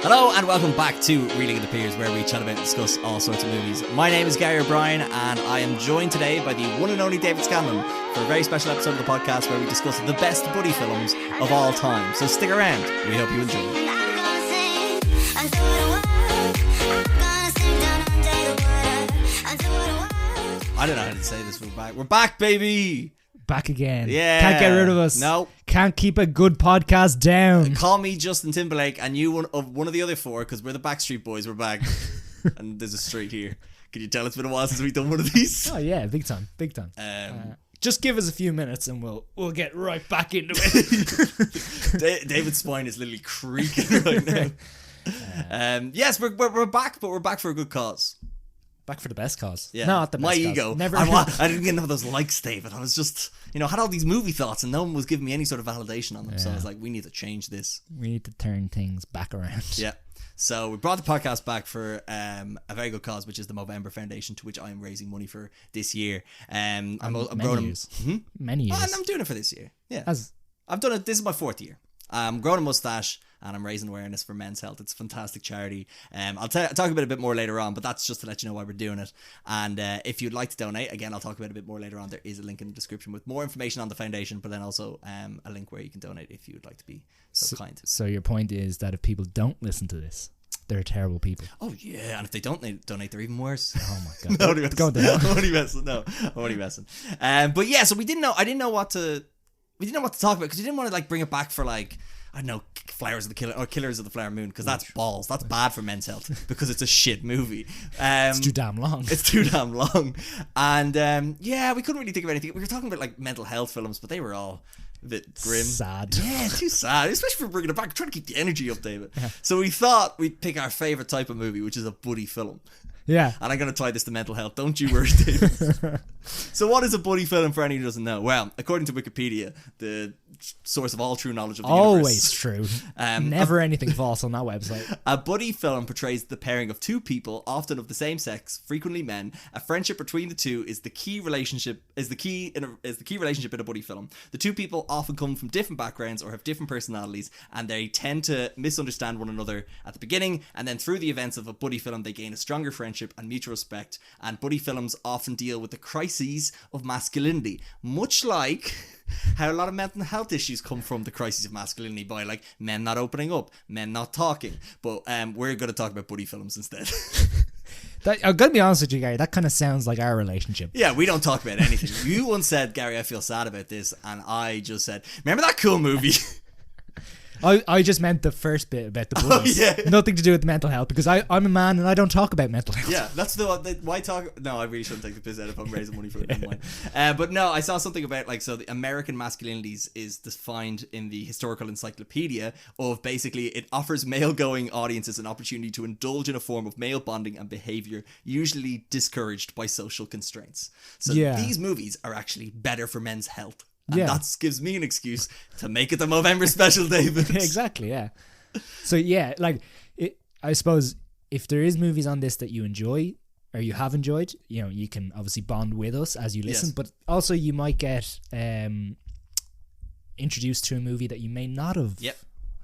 Hello and welcome back to Reeling of the Peers, where we chat about and discuss all sorts of movies. My name is Gary O'Brien and I am joined today by the one and only David Scanlon for a very special episode of the podcast where we discuss the best buddy films of all time. So stick around, we hope you enjoy. I don't know how to say this, we're back baby! Back again. Yeah. Can't get rid of us. No. Can't keep a good podcast down. Call me Justin Timberlake and you one of the other four, because we're the Backstreet Boys. We're back. And there's a street here. Can you tell it's been a while since we've done one of these? Oh yeah, big time. Just give us a few minutes and we'll get right back into it. David's spine is literally creaking right now. Yes, we're back, but we're back for a good cause. Back for the best cause. Yeah. Not the best My cause. ego. Never. I didn't get enough of those likes, David. I was just, had all these movie thoughts and no one was giving me any sort of validation on them. So I was like, we need to change this. We need to turn things back around. Yeah. So we brought the podcast back for a very good cause, which is the Movember Foundation, to which I am raising money for this year. I'm many years. Many years. And I'm doing it for this year. Yeah. I've done it. This is my fourth year. I'm growing a mustache and I'm raising awareness for men's health. It's a fantastic charity. I'll talk about it a bit more later on, but that's just to let you know why we're doing it. And if you'd like to donate, again, I'll talk about it a bit more later on. There is a link in the description with more information on the foundation, but then also a link where you can donate if you'd like to be so kind. So your point is that if people don't listen to this, they're terrible people. Oh yeah, and if they don't donate, they're even worse. Oh my god. No, I'm only messing. No, I'm only messing. But yeah, so I didn't know what to talk about, because we didn't want to bring it back for I don't know, Flowers of the Killer or Killers of the Flower Moon, because that's balls. That's bad for men's health because it's a shit movie. It's too damn long. It's too damn long. And we couldn't really think of anything. We were talking about mental health films, but they were all a bit grim. Sad. Yeah, too sad. Especially for bringing it back. I'm trying to keep the energy up, David. Yeah. So we thought we'd pick our favourite type of movie, which is a buddy film. Yeah. And I'm going to tie this to mental health. Don't you worry, David. So what is a buddy film for anyone who doesn't know? Well, according to Wikipedia, the source of all true knowledge of the universe. Always true. Never anything false on that website. A buddy film portrays the pairing of two people, often of the same sex, frequently men. A friendship between the two is the key relationship relationship in a buddy film. The two people often come from different backgrounds or have different personalities, and they tend to misunderstand one another at the beginning, and then through the events of a buddy film they gain a stronger friendship and mutual respect. And buddy films often deal with the crises of masculinity, much like how a lot of mental health issues come from the crises of masculinity, by men not opening up, men not talking. But we're going to talk about buddy films instead. I'm going to be honest with you, Gary, that kind of sounds like our relationship. Yeah, we don't talk about anything. You once said, Gary, I feel sad about this, and I just said, remember that cool movie? I just meant the first bit about the buddies. Oh, yeah. Nothing to do with mental health, because I'm a man and I don't talk about mental health. Yeah, that's why talk. No, I really shouldn't take the piss out if I'm raising money for it. Never mind. But no, I saw something about so the American masculinities is defined in the historical encyclopedia of basically it offers male-going audiences an opportunity to indulge in a form of male bonding and behavior usually discouraged by social constraints. So these movies are actually better for men's health. And that gives me an excuse to make it the Movember special, David. Exactly, yeah. So yeah, I suppose if there is movies on this that you enjoy or you have enjoyed, you can obviously bond with us as you listen, but also you might get introduced to a movie that you may not have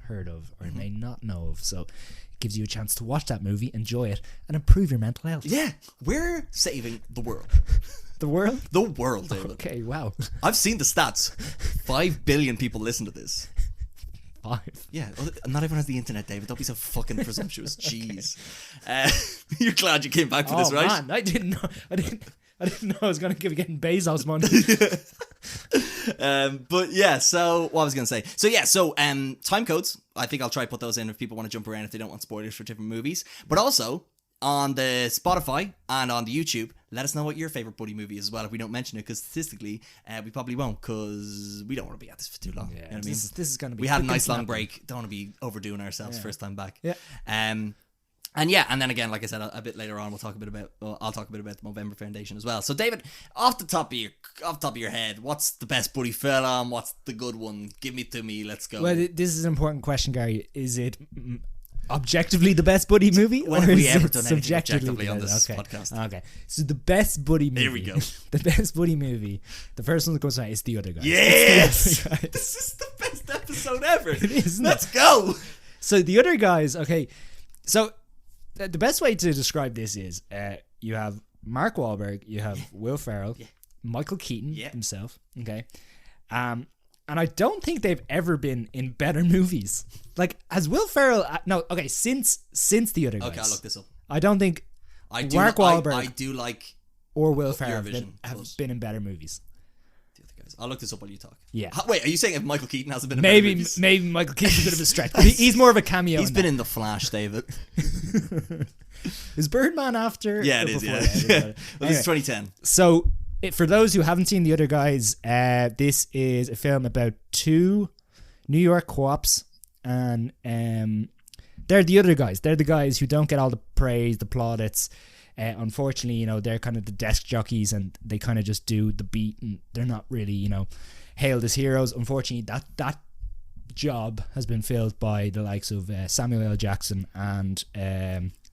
heard of or may not know of. So it gives you a chance to watch that movie, enjoy it, and improve your mental health. Yeah, we're saving the world. The world? The world, David. Okay, wow. I've seen the stats. 5 billion people listen to this. 5? Yeah, not everyone has the internet, David. Don't be so fucking presumptuous. Jeez. You're glad you came back for this, right? Man, I didn't know I was going to give getting Bezos money. But yeah, so what I was going to say. So time codes. I think I'll try to put those in if people want to jump around if they don't want spoilers for different movies. But also, on the Spotify and on the YouTube, let us know what your favourite buddy movie is as well if we don't mention it, because statistically we probably won't, because we don't want to be at this for too long. Yeah, you know what this is going to be... We had a nice long break. Don't want to be overdoing ourselves first time back. Yeah. And then again, like I said, a bit later on, I'll talk a bit about the Movember Foundation as well. So, David, off the top of your head, what's the best buddy film? What's the good one? Give me to me. Let's go. Well, this is an important question, Gary. Is it objectively the best buddy movie? When have we ever done anything objectively on this podcast? Okay. So the best buddy movie. Here we go. The best buddy movie. The first one that comes out is The Other Guys. Yes! This is the best episode ever. It is. Let's go. So The Other Guys, okay. So the best way to describe this is you have Mark Wahlberg, you have Will Ferrell, Michael Keaton himself. Okay. And I don't think they've ever been in better movies. Like, has Will Ferrell... since The Other Guys. Okay, I'll look this up. I don't think Mark Wahlberg I do like... or Will Ferrell have been in better movies. The Other Guys. I'll look this up while you talk. Yeah. Wait, are you saying if Michael Keaton hasn't been in better movies? Maybe Michael Keaton's a bit of a stretch. But he's more of a cameo. He's been in The Flash, David. Is Birdman after? Yeah, it is, yeah. Anyway. This is 2010. So... for those who haven't seen The Other Guys, this is a film about two New York co-ops, and they're the other guys. They're the guys who don't get all the praise, the plaudits. Unfortunately, they're kind of the desk jockeys, and they kind of just do the beat, and they're not really, hailed as heroes. Unfortunately, that job has been filled by the likes of Samuel L. Jackson and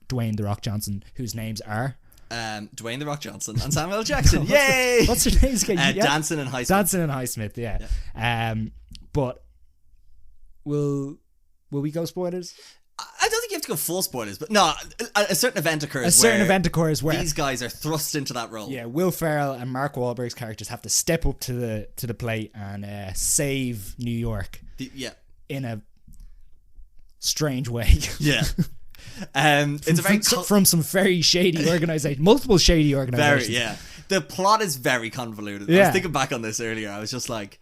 Dwayne "The Rock" Johnson, whose names are... Dwayne "The Rock" Johnson and Samuel L. Jackson. Yay! What's their names again? Danson and Highsmith. Danson and Highsmith, yeah. But will we go spoilers? I don't think you have to go full spoilers, but no, a certain event occurs. Where these guys are thrust into that role. Yeah, Will Ferrell and Mark Wahlberg's characters have to step up to the plate and save New York. In a strange way. Yeah. It's from some very shady organization, multiple shady organizations. The plot is very convoluted. I was thinking back on this earlier. I was just like,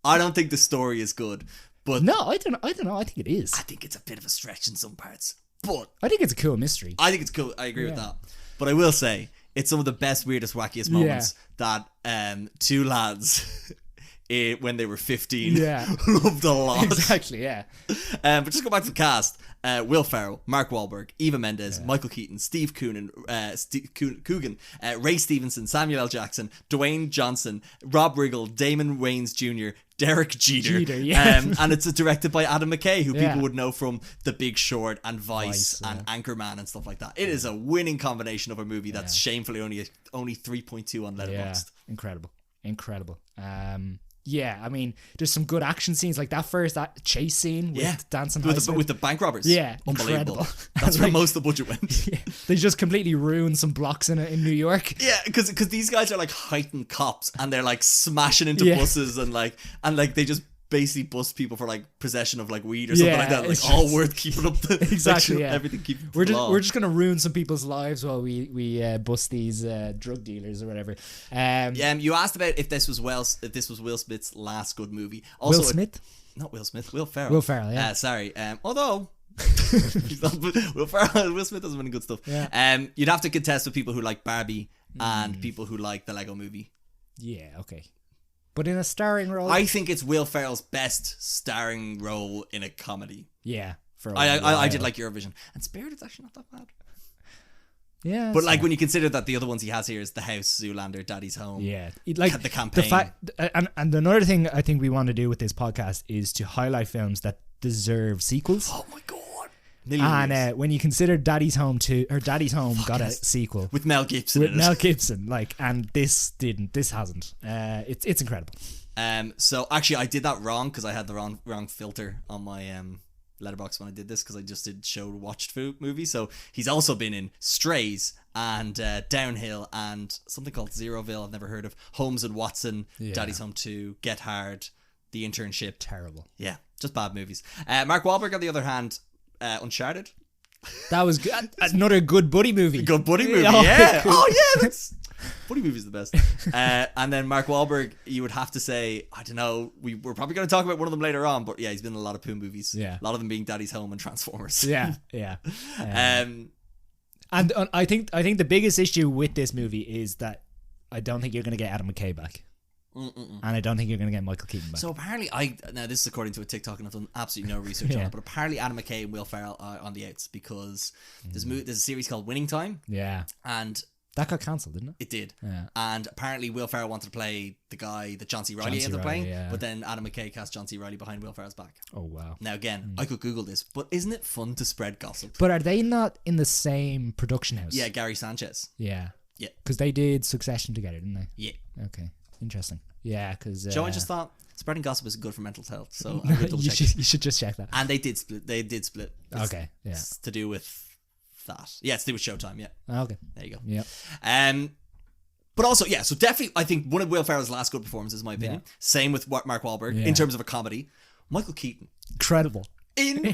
I don't think the story is good. But no, I don't know. I think it is. I think it's a bit of a stretch in some parts. But I think it's a cool mystery. I think it's cool. I agree with that. But I will say, it's some of the best, weirdest, wackiest moments that two lads when they were 15 loved a lot. Exactly, yeah. But just go back to the cast. Will Ferrell, Mark Wahlberg, Eva Mendes, Michael Keaton, Steve Coogan, Ray Stevenson, Samuel L. Jackson, Dwayne Johnson, Rob Riggle, Damon Wayans Jr., Derek Jeter, and it's directed by Adam McKay, who people would know from The Big Short and Vice and Anchorman and stuff like that. It is a winning combination of a movie that's shamefully only 3.2 on Letterboxd. Incredible. Yeah, I mean, there's some good action scenes, like that first chase scene with Dancing with the bank robbers. Yeah, unbelievable. Incredible. That's where most of the budget went. Yeah, they just completely ruined some blocks in New York. Yeah, because these guys are like heightened cops, and they're like smashing into buses and they just basically bust people for like possession of like weed or something like that. Like all worth keeping up the everything. We're just gonna ruin some people's lives while we bust these drug dealers or whatever. You asked about if this was Will Smith's last good movie. Also, Will Smith? Not Will Smith. Will Ferrell. Will Ferrell. Yeah. Sorry. Although. Will Smith doesn't win good stuff. Yeah. You'd have to contest with people who like Barbie and people who like the Lego Movie. Yeah. Okay. But in a starring role, I think it's Will Ferrell's best starring role in a comedy. Yeah, I did like Eurovision, and Spirited's actually not that bad. Yeah, but like when you consider that the other ones he has here is The House, Zoolander, Daddy's Home. Yeah, like the Campaign. The fact, and another thing I think we want to do with this podcast is to highlight films that deserve sequels. Oh my god. And when you consider Daddy's Home got a sequel with Mel Gibson. And this hasn't. It's incredible. So actually, I did that wrong because I had the wrong filter on my letterbox when I did this because I just did watched movie. So he's also been in Strays and Downhill and something called Zeroville I've never heard of. Holmes and Watson, Daddy's Home 2, Get Hard, The Internship. Terrible. Yeah, just bad movies. Mark Wahlberg on the other hand. Uncharted. That was good. Another good buddy movie. Good buddy movie, yeah. Cool. Oh yeah, that's buddy movie's the best. And then Mark Wahlberg, you would have to say, I don't know, we're probably going to talk about one of them later on, but yeah, he's been in a lot of poo movies. Yeah, a lot of them being Daddy's Home and Transformers. Yeah. And I think the biggest issue with this movie is that I don't think you're going to get Adam McKay back. And I don't think you're going to get Michael Keaton back. So apparently, now this is according to a TikTok, and I've done absolutely no research on it, but apparently Adam McKay and Will Ferrell are on the outs because there's a series called Winning Time. Yeah. And that got cancelled, didn't it? It did. Yeah. And apparently Will Ferrell wanted to play the guy that John C. Reilly ended up playing, but then Adam McKay cast John C. Reilly behind Will Ferrell's back. Oh, wow. Now again, I could Google this, but isn't it fun to spread gossip? But are they not in the same production house? Yeah, Gary Sanchez. Yeah. Yeah. Because they did Succession together, didn't they? Yeah. Okay. Interesting. Yeah, because Joe, I just thought spreading gossip is good for mental health, so you should just check that. And they did split. Okay, yeah. It's to do with that. Yeah, it's to do with Showtime. Yeah. Okay. There you go. Yeah. But also, yeah, so definitely, I think one of Will Ferrell's last good performances, in my opinion. Yeah. Same with Mark Wahlberg Yeah. in terms of a comedy. Michael Keaton. Incredible.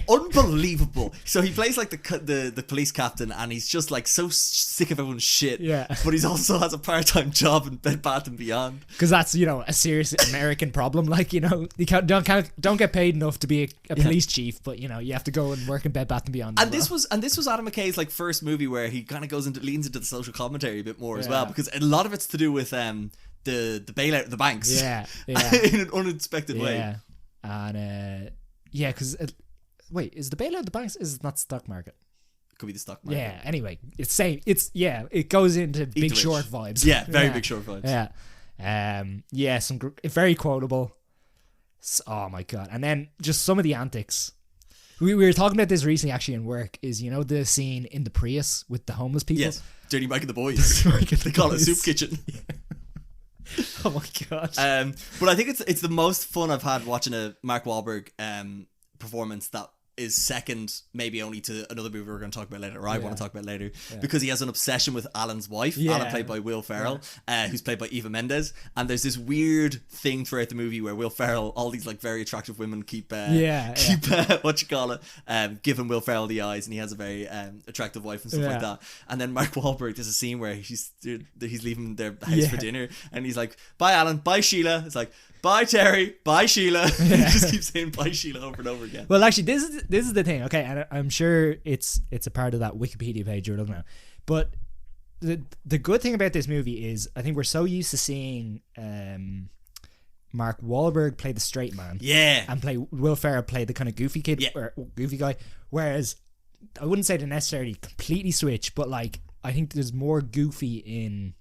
Unbelievable. So he plays like the police captain, and he's just like so sick of everyone's shit. Yeah. But he's also has a part-time job in Bed Bath and Beyond. Because that's, you know, a serious American problem. Like, you know, you don't get paid enough to be a police chief, but, you know, you have to go and work in Bed Bath and Beyond. And this was Adam McKay's like first movie where he kind of leans into the social commentary a bit more as well, because a lot of it's to do with the bailout of the banks. Yeah. In an unexpected way. Yeah. And because wait, is the bailout of the banks? Is it not stock market? Could be the stock market. Yeah. Anyway, it's same. It goes into Big Short vibes. Yeah, very Big Short vibes. Yeah. Some very quotable. Oh my god! And then just some of the antics. We were talking about this recently, actually, in work. Is, you know, the scene in the Prius with the homeless people? Yes, Dirty Mike and the Boys. They call it Soup Kitchen. Yeah. Oh my god! But I think it's the most fun I've had watching a Mark Wahlberg performance that is second maybe only to another movie we're going to talk about later, or I want to talk about later, because he has an obsession with Alan's wife, Alan played by Will Ferrell, who's played by Eva Mendes, and there's this weird thing throughout the movie where Will Ferrell, all these like very attractive women keep giving Will Ferrell the eyes, and he has a very attractive wife and stuff like that. And then Mark Wahlberg, there's a scene where he's leaving their house for dinner, and he's like, bye Alan, bye Sheila. It's like, bye Terry, bye Sheila. He just keeps saying bye Sheila over and over again. Well, actually, this is the thing, okay, and I'm sure it's a part of that Wikipedia page you're looking at. But the good thing about this movie is, I think we're so used to seeing Mark Wahlberg play the straight man, and Will Ferrell play the kind of goofy kid or goofy guy. Whereas I wouldn't say they necessarily completely switch, but like I think there's more goofy in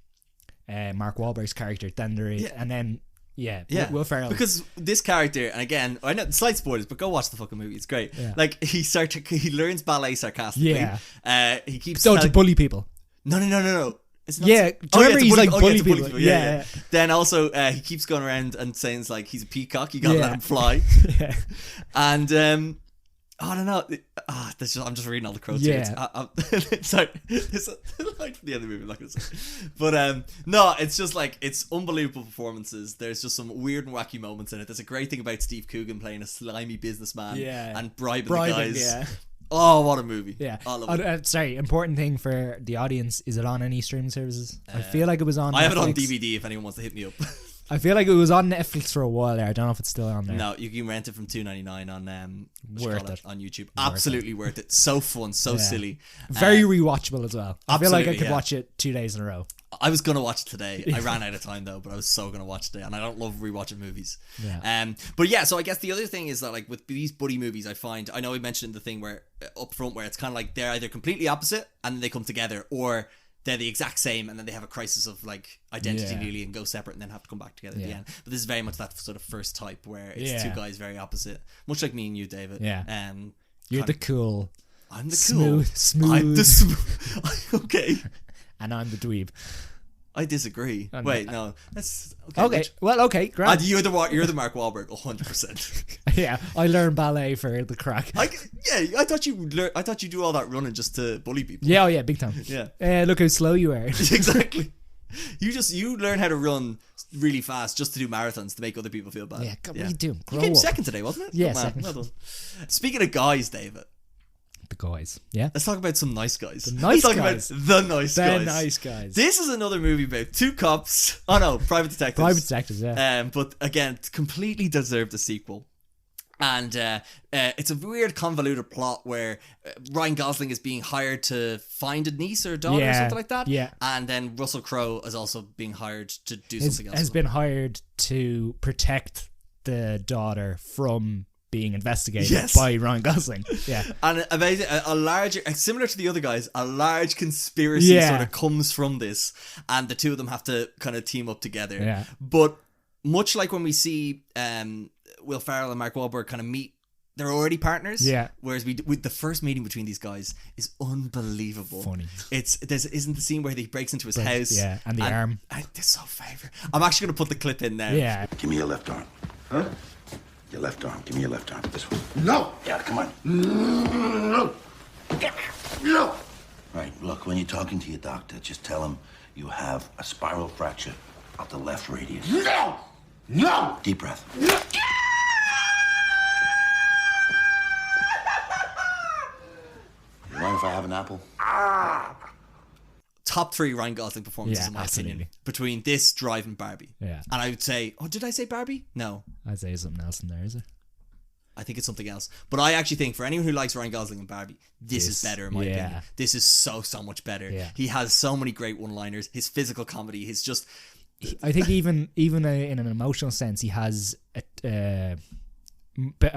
Mark Wahlberg's character than there is, and then. Yeah, Will Ferrell. Because this character, and again, I know slight spoilers, but go watch the fucking movie. It's great. Yeah. Like he learns ballet sarcastically. Yeah. He keeps to bully people. No. It's not remember he's like bully people. Yeah. Then also he keeps going around and saying like he's a peacock. You gotta let him fly. And I don't know. I'm just reading all the quotes. Yeah. Sorry, it's a line from the end of the movie. I'm not gonna say. But no, it's just like it's unbelievable performances. There's just some weird and wacky moments in it. There's a great thing about Steve Coogan playing a slimy businessman and bribing the guys. Yeah. Oh, what a movie! Yeah. I love it. Sorry, important thing for the audience: is it on any streaming services? I feel like it was on. I have Netflix. it on DVD. If anyone wants to hit me up. I feel like it was on Netflix for a while there. I don't know if it's still on there. No, you can rent it from $2.99 on on YouTube. Worth Absolutely worth it. So fun, so silly. Very rewatchable as as well. I feel like I could yeah. watch it 2 days in a row. I was gonna watch it today. I ran out of time though, but I was so gonna watch it today, and I don't love rewatching movies. Yeah. But yeah, so I guess the other thing is that like with these buddy movies, I know we mentioned the thing where up front where it's kind of like they're either completely opposite and then they come together, or they're the exact same and then they have a crisis of like identity nearly and go separate and then have to come back together at the end. But this is very much that sort of first type where it's two guys very opposite, much like me and you, David. Yeah. You're the cool. I'm the smooth, cool. smooth. I'm the smooth. Okay. And I'm the dweeb. I disagree. Wait, no. That's okay. Well, okay, great. You're the Mark Wahlberg, 100%. Yeah, I learned ballet for the crack. I thought you do all that running just to bully people. Yeah, big time. Yeah. Look how slow you are. Exactly. You learn how to run really fast just to do marathons to make other people feel bad. Yeah, what are you doing? You came second today, wasn't it? Yeah, second. Well done. Speaking of guys, David. The guys. Yeah. Let's talk about some nice guys. Let's talk about the nice guys. The nice guys. This is another movie about two cops. Oh no, private detectives. Private detectives, yeah. But again, completely deserved a sequel. And it's a weird convoluted plot where Ryan Gosling is being hired to find a niece or a daughter or something like that. Yeah. And then Russell Crowe is also being hired to do something else. Has been hired to protect the daughter from being investigated by Ryan Gosling. Yeah. And amazing, a larger, similar to the other guys, a large conspiracy sort of comes from this, and the two of them have to kind of team up together. Yeah. But much like when we see Will Ferrell and Mark Wahlberg kind of meet, they're already partners. Yeah. Whereas with the first meeting between these guys is unbelievable. Funny. Isn't the scene where he breaks into his house? Yeah, and the arm. They're so favorite. I'm actually going to put the clip in now. Yeah. Give me your left arm. Huh? Your left arm. Give me your left arm. This one. No. Yeah, come on. No. No. talking to your doctor, just tell him you have a spiral fracture of the left radius. No! No! Deep breath. You mind if I have an apple? Top 3 Ryan Gosling performances, Yeah, in my absolutely. opinion, between this, Drive, and Barbie. Yeah. And I would say, did I say Barbie? No, I'd say something else in there, is it? I think it's something else. But I actually think for anyone who likes Ryan Gosling and Barbie, this is better in my opinion. This is so much better. Yeah. He has so many great one-liners. His physical comedy, his just... I think even in an emotional sense, he has a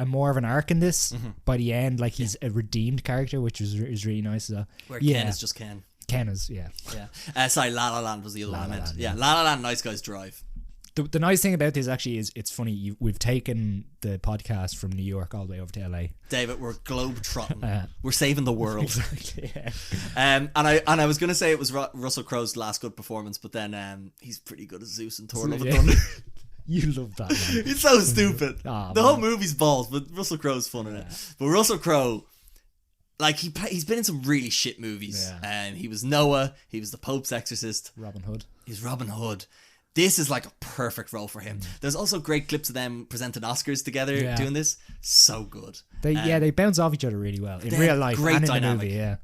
more of an arc in this. By the end, like he's a redeemed character, which is really nice. Where Ken is just Ken. Ken is, yeah. Sorry, La La Land was the other one I meant. Land, Yeah, La La Land, Nice Guys Drive. The nice thing about this actually is it's funny. We've taken the podcast from New York all the way over to LA. David, we're globe trotting. We're saving the world. Exactly. Yeah. And I was gonna say it was Russell Crowe's last good performance, but then he's pretty good as Zeus and Thor: Love and Thunder. You love that, man. It's so stupid. Oh, the whole movie's balls, but Russell Crowe's fun in it. But Russell Crowe, like he's been in some really shit movies. He was Noah. He was the Pope's exorcist. Robin Hood. He's Robin Hood. This is like a perfect role for him. There's also great clips of them presenting Oscars together doing this. So good. They bounce off each other really well in real life great and in dynamic. the movie.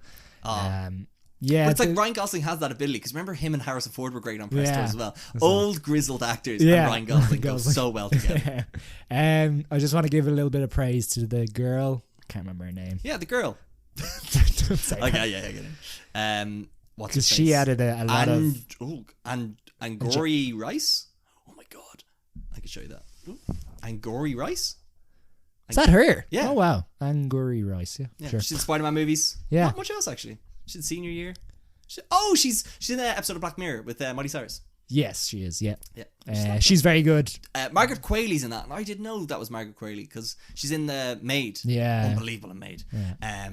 Yeah. But it's like Ryan Gosling has that ability, because remember him and Harrison Ford were great on press tours as well. Old grizzled actors and Ryan Gosling go so well together. I just want to give a little bit of praise to the girl. Can't remember her name. Yeah, the girl. Don't say that. Okay, yeah, I get it. What's Because his she face? added a lot of Angori Rice. Oh my god, I can show you that. Angori Rice. Is that her? Yeah. Oh wow, Angori Rice. Yeah, Yeah, sure. she's in Spider-Man movies. Yeah. Not much else actually. She's in senior year. She's in the episode of Black Mirror with Miley Cyrus. Yes, she is. Yeah. Yeah. She's very good. Margaret Qualley's in that, and I didn't know that was Margaret Qualley because she's in the Maid. Yeah. Unbelievable in Maid. Yeah.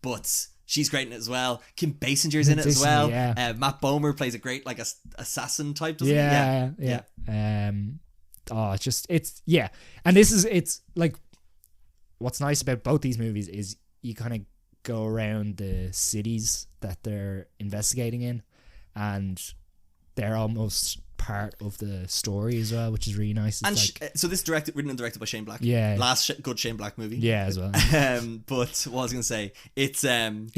But she's great in it as well. Kim Basinger's in it as well. Yeah. Matt Bomer plays a great like assassin type, doesn't he? Yeah. And it's like what's nice about both these movies is you kind of go around the cities that they're investigating in, and they're almost part of the story as well, which is really nice. It's And so this written and directed by Shane Black. Yeah. Last good Shane Black movie. Yeah, as well. But what I was gonna say, it's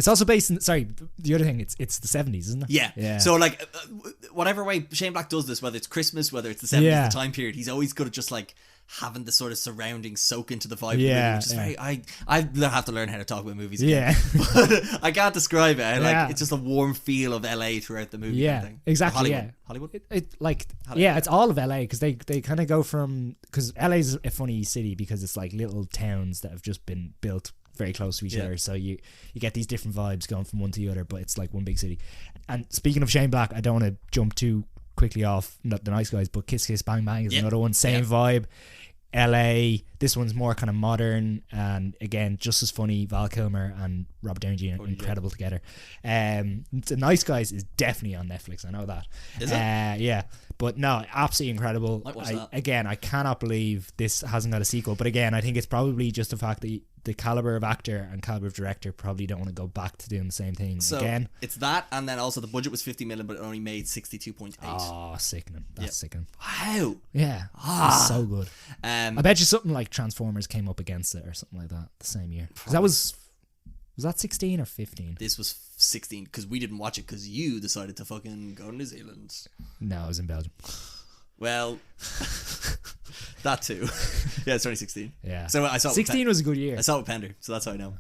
also based in the other thing, it's the 70s, isn't it? Yeah. So like whatever way Shane Black does this, whether it's Christmas, whether it's the 70s, the time period, he's always good at just like having the sort of surroundings soak into the vibe of the movie, which is very I have to learn how to talk about movies again. But I can't describe it. It's just a warm feel of LA throughout the movie. Yeah, kind of thing. exactly. Hollywood. It's all of LA because they kind of go from, because LA's a funny city because it's like little towns that have just been built very close to each other, so you get these different vibes going from one to the other, but it's like one big city. And speaking of Shane Black, I don't want to jump too quickly off not the Nice Guys, but Kiss Kiss Bang Bang is another one, same vibe. LA, this one's more kind of modern, and again just as funny. Val Kilmer and Robert Downey Jr. incredible together. The Nice Guys is definitely on Netflix, I know that. Is it? Yeah, but no, absolutely incredible. I cannot believe this hasn't got a sequel, but again I think it's probably just the fact that the caliber of actor and caliber of director probably don't want to go back to doing the same thing again. It's that, and then also the budget was 50 million, but it only made 62.8. Oh, sickening. That's sickening. Wow. Yeah. It's so good. I bet you something like Transformers came up against it or something like that the same year. Was that 16 or 15? This was 16 because we didn't watch it because you decided to fucking go to New Zealand. No, I was in Belgium. Well, that too. Yeah, it's 2016. Yeah. So I saw 16 was a good year. I saw it with Pender, so that's how I know.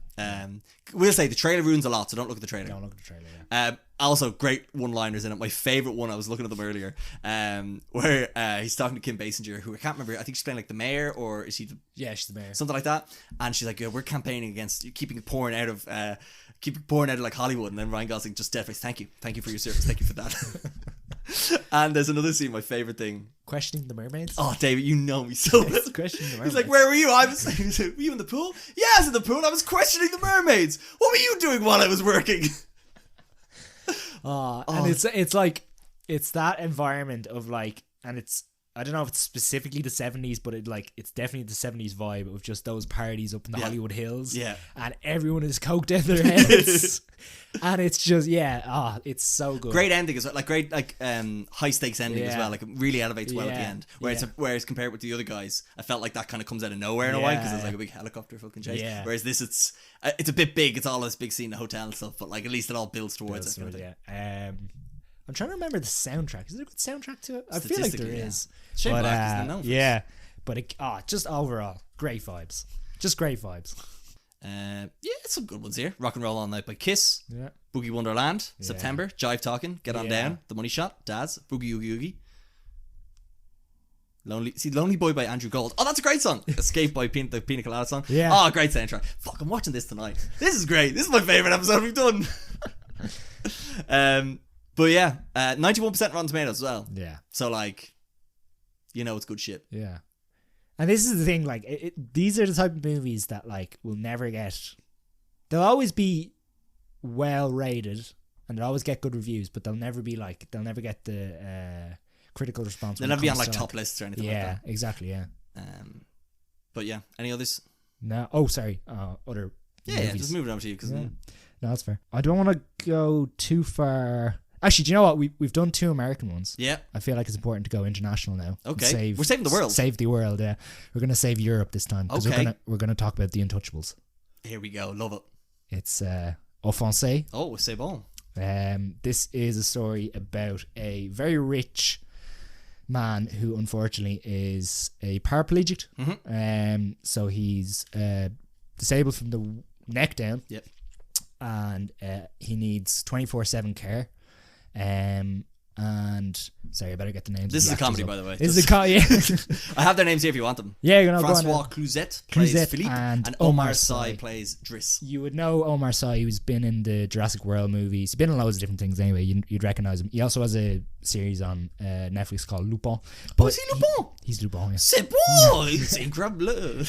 We'll say the trailer ruins a lot, so don't look at the trailer. Don't look at the trailer. Also, great one-liners in it. My favorite one, I was looking at them earlier, where he's talking to Kim Basinger, who I can't remember. I think she's playing like the mayor, or is she? She's the mayor. Something like that. And she's like, we're campaigning against keeping it pouring out of like Hollywood. And then Ryan Gosling just definitely, thank you for your service, thank you for that. And there's another scene, my favorite thing. Questioning the mermaids? Oh, David, you know me so well. Questioning the mermaids. He's like, where were you? Were you in the pool? Yeah, I was in the pool. I was questioning the mermaids. What were you doing while I was working? And it's like, it's that environment of like, and it's I don't know if it's specifically the 70s, but it's definitely the 70s vibe of just those parties up in the Hollywood Hills. Yeah. And everyone is coked out their heads. And it's just, it's so good. Great ending as well. Like, great, like, high stakes ending as well. Like, it really elevates well at the end. Whereas compared with the other guys, I felt like that kind of comes out of nowhere in a way, because it's like a big helicopter fucking chase. Yeah. Whereas this, it's a bit big. It's all this big scene in the hotel and stuff, but like at least it all builds towards it. I'm trying to remember the soundtrack. Is there a good soundtrack to it? I feel like there is. Shane Black is known for yeah, but just overall, great vibes. Just great vibes. Some good ones here. Rock and Roll All Night by Kiss. Yeah. Boogie Wonderland. September. Jive Talking. Get On Down. The Money Shot. Daz. Boogie Oogie Oogie. Lonely Boy by Andrew Gold. Oh, that's a great song. Escape by the Pina Colada song. Yeah. Oh, great soundtrack. Fuck, I'm watching this tonight. This is great. This is my favourite episode we've done. But yeah, 91% Rotten Tomatoes as well. Yeah. So like, it's good shit. Yeah. And this is the thing, like, these are the type of movies that, like, will never get... They'll always be well rated, and they'll always get good reviews, but they'll never get the critical response. They'll never be on, like, top lists or anything like that. Yeah, exactly, yeah. But yeah, any others? No. Oh, sorry. Other movies. Just move it over to you. No, that's fair. I don't want to go too far... Actually, do you know what? We've done 2 American ones. Yeah. I feel like it's important to go international now. Okay. We're saving the world. Save the world, yeah. We're going to save Europe this time. Because we're gonna talk about the Intouchables. Here we go. Love it. It's Au Français. Oh, c'est bon. This is a story about a very rich man who unfortunately is a paraplegic. Mm-hmm. So he's disabled from the neck down. Yep. And he needs 24/7 care. And sorry, I better get the names. This is a comedy, by the way. This is a comedy. I have their names here if you want them. Yeah, you're Francois Cluzet plays Philippe, and Omar Sy Sy plays Driss. You would know Omar Sy. He's been in the Jurassic World movies. He's been in loads of different things anyway. You'd recognize him. He also has a series on Netflix called Lupin. But is he Lupin? He's Lupin, yeah. C'est bon! It's incredible.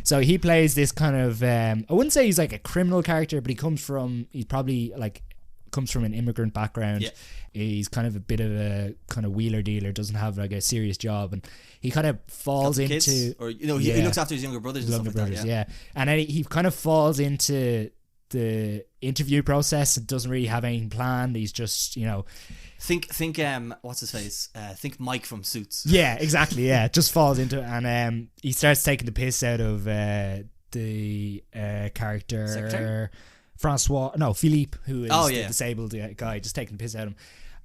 So he plays this kind of... I wouldn't say he's like a criminal character, but he's probably like... comes from an immigrant background. Yeah. He's kind of a bit of a kind of wheeler dealer, doesn't have like a serious job, and he kind of falls into kids, or he looks after his younger brothers and stuff like that. Yeah. And then he kind of falls into the interview process and doesn't really have anything planned. He's just think what's his face? Think Mike from Suits. Yeah, exactly. Yeah, just falls into it, and he starts taking the piss out of the character. Secretary? Philippe, who is the yeah. disabled guy, just taking the piss out of him.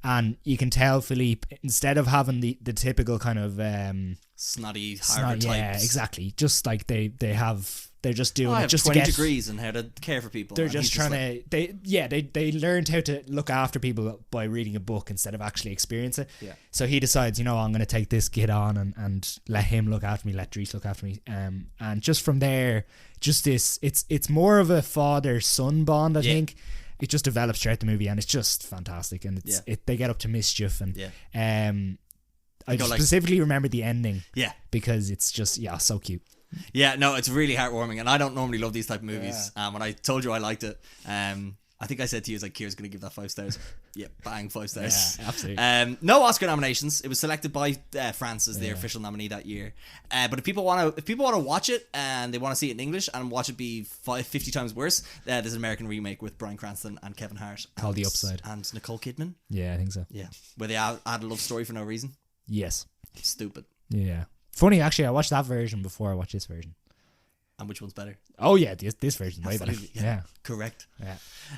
And you can tell Philippe, instead of having the typical kind of snotty Harvard types. Yeah, exactly. Just like they're just doing I it have just 20 to get, degrees and how to care for people. They're just trying to they learned how to look after people by reading a book instead of actually experience it. Yeah. So he decides, I'm going to take this kid on and let him look after me, let Dries look after me. And just from there, just this, it's more of a father-son bond, I think. It just develops throughout the movie, and it's just fantastic. And they get up to mischief, and I specifically remember the ending. Yeah. Because it's just so cute. Yeah, no, it's really heartwarming, and I don't normally love these type of movies. When I told you I liked it, I think I said to you, Kira's going to give that 5 stars. Yeah, bang, 5 stars. Yeah, absolutely. No Oscar nominations. It was selected by France as their official nominee that year. But if people want to watch it and they want to see it in English and watch it be 50 times worse, there's an American remake with Bryan Cranston and Kevin Hart called The Upside and Nicole Kidman. Yeah, I think so. Yeah, where they add a love story for no reason. Yes. Stupid. Yeah. Funny, actually, I watched that version before I watched this version. And which one's better? Oh yeah, this version way better. Yeah. Correct. Yeah.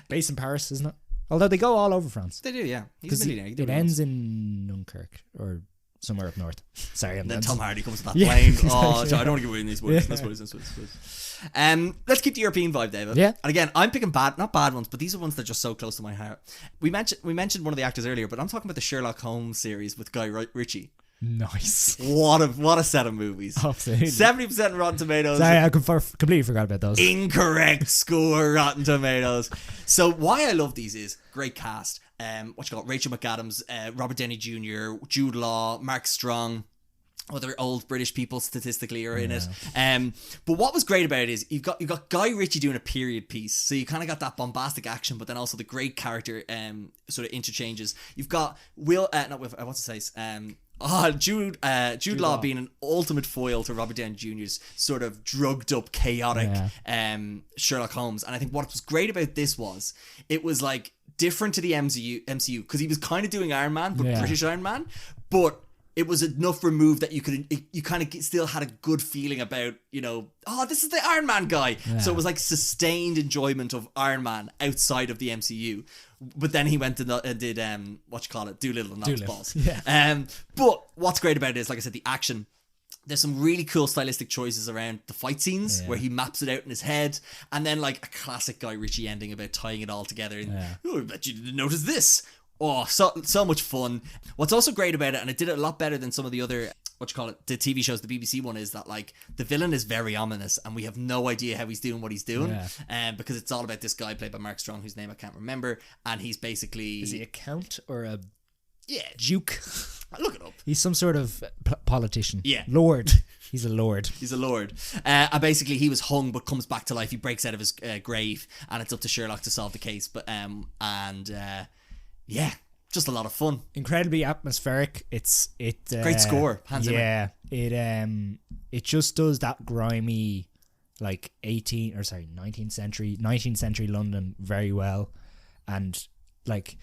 Based in Paris, isn't it? Although they go all over France. They do, yeah. He's a millionaire. It ends in Dunkirk or somewhere up north. Sorry, then Tom Hardy comes to that plane. Oh, I don't want to give away in these words. Let's keep the European vibe, David. Yeah. And again, I'm picking not bad ones, but these are ones that are just so close to my heart. We mentioned one of the actors earlier, but I'm talking about the Sherlock Holmes series with Guy Ritchie. Nice. What a set of movies. Absolutely. 70% Rotten Tomatoes. Sorry, I completely forgot about those. Incorrect score, Rotten Tomatoes. So why I love these is great cast. Rachel McAdams, Robert Downey Jr., Jude Law, Mark Strong. Other old British people statistically are in it. But what was great about it is you've got Guy Ritchie doing a period piece, so you kind of got that bombastic action, but then also the great character sort of interchanges. You've got Jude Law being an ultimate foil to Robert Downey Jr.'s sort of drugged up, chaotic Sherlock Holmes. And I think what was great about this was it was like different to the MCU because he was kind of doing Iron Man, but British Iron Man. But it was enough removed that you kind of still had a good feeling about, this is the Iron Man guy. Yeah. So it was like sustained enjoyment of Iron Man outside of the MCU. But then he went and did Doolittle and Knocked Balls. Yeah. But what's great about it is, like I said, the action. There's some really cool stylistic choices around the fight scenes where he maps it out in his head, and then like a classic Guy Ritchie ending about tying it all together. And I bet you didn't notice this. Oh, so much fun. What's also great about it, and it did it a lot better than some of the other the TV shows, the BBC one, is that like the villain is very ominous and we have no idea how he's doing what he's doing. Because it's all about this guy played by Mark Strong, whose name I can't remember, and he's basically... Is he a count or a duke? Look it up. He's some sort of politician. Yeah. Lord. He's a lord. He's a lord. And basically he was hung but comes back to life. He breaks out of his grave and it's up to Sherlock to solve the case. But just a lot of fun. Incredibly atmospheric. Great score. Hans Zimmer. It just does that grimy like 19th century London very well. And like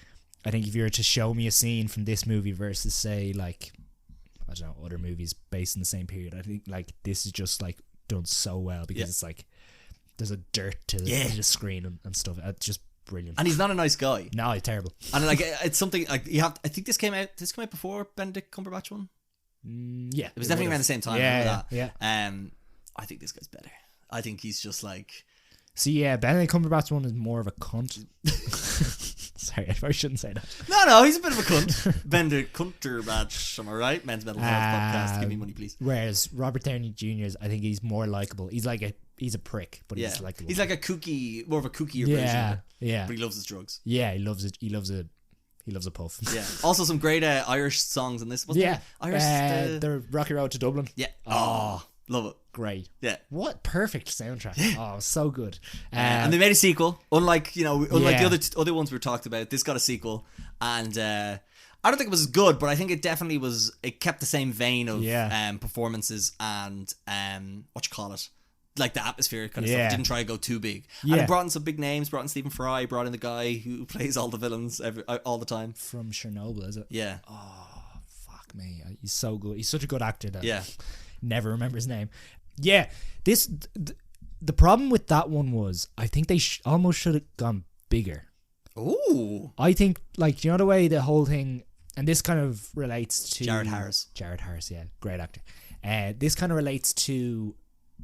I think if you were to show me a scene from this movie versus say like I don't know other movies based in the same period, I think like this is just like done so well because it's like there's a dirt to the screen and stuff. It's just brilliant. And he's not a nice guy. No, he's terrible. And like it's something like you have. I think this came out before Benedict Cumberbatch one. It was definitely around the same time. Yeah. I think this guy's better. I think he's just like. See, Benedict Cumberbatch one is more of a cunt. Sorry, I probably shouldn't say that. No, he's a bit of a cunt. Benedict Cumberbatch, am I right? Men's Mental Health Podcast. Give me money, please. Whereas Robert Downey Jr.'s, I think he's more likable. He's a prick, but he's likable. He's like more of a kookier version. Yeah. But he loves his drugs. Yeah, he loves it. He loves a puff. Yeah. Also, some great Irish songs in this. Irish. The Rocky Road to Dublin. Yeah. Oh, love it. Great. Yeah. What perfect soundtrack. Oh, so good. And they made a sequel. Unlike the other ones we talked about, this got a sequel, and I don't think it was as good, but I think it definitely was. It kept the same vein of performances and like the atmosphere kind of stuff. It didn't try to go too big. And it brought in some big names. Brought in Stephen Fry. Brought in the guy who plays all the villains all the time from Chernobyl. Is it? Yeah. Oh fuck me, he's so good. He's such a good actor. Never remember his name. Yeah, the problem with that one was I think they almost should have gone bigger. Ooh. I think like the way the whole thing, and this kind of relates to Jared Harris, yeah, great actor. This kind of relates to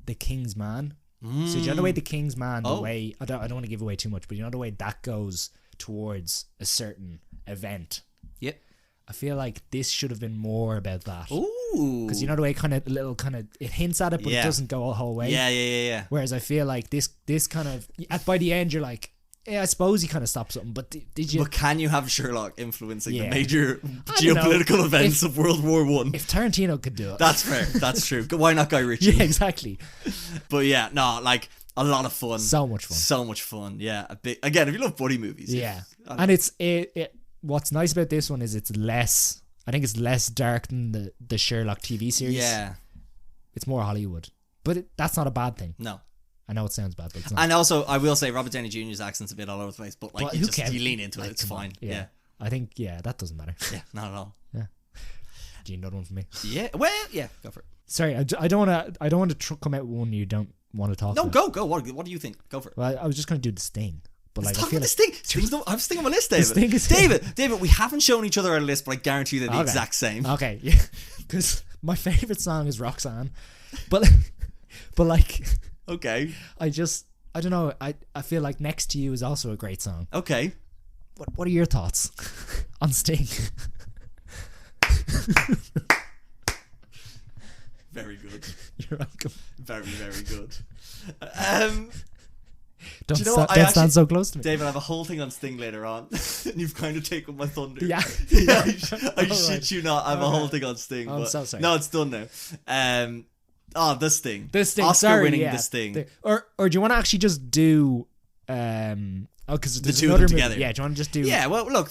The King's Man. So the way The King's Man, the way I don't want to give away too much, but the way that goes towards a certain event. Yep. I feel like this should have been more about that. Ooh. Because the way it hints at it, but it doesn't go all the whole way. Yeah. Whereas I feel like this kind of, by the end, you're like, I suppose he kind of stopped something, but did you? But can you have Sherlock influencing the major geopolitical events of World War One? If Tarantino could do it. That's fair. That's true. Why not Guy Ritchie? Yeah, exactly. But a lot of fun. So much fun. Yeah. Again, if you love buddy movies. Yeah. And it what's nice about this one is it's less dark than the Sherlock TV series. Yeah. It's more Hollywood. But that's not a bad thing. No. I know it sounds bad, but it's not. And also, I will say Robert Downey Jr.'s accent's a bit all over the place, but you lean into it, it's fine. Yeah. I think, that doesn't matter. Yeah, not at all. Yeah. Do you know one for me? Yeah. Well, yeah, go for it. Sorry, I don't want to come out with one you don't want to talk about. No, go. What do you think? Go for it. Well, I was just going to do the Sting. But I feel like Sting. I have Sting on my list, David. David, we haven't shown each other our list, but I guarantee they're the exact same. Okay, yeah. Because my favourite song is Roxanne. But like... Okay. I don't know. I feel like Next to You is also a great song. Okay. What are your thoughts on Sting? Very good. You're welcome. Very, very good. Don't stand so close to me. David, I have a whole thing on Sting later on. And you've kind of taken my thunder. Yeah. I shit you not. I have a whole thing on Sting. I'm so sorry. No, it's done now. The Sting. The Sting. Oscar sorry, winning The Sting. Or do you want to actually just do Oh, because the two of them together. Yeah, do you want to just do? Yeah, well, look,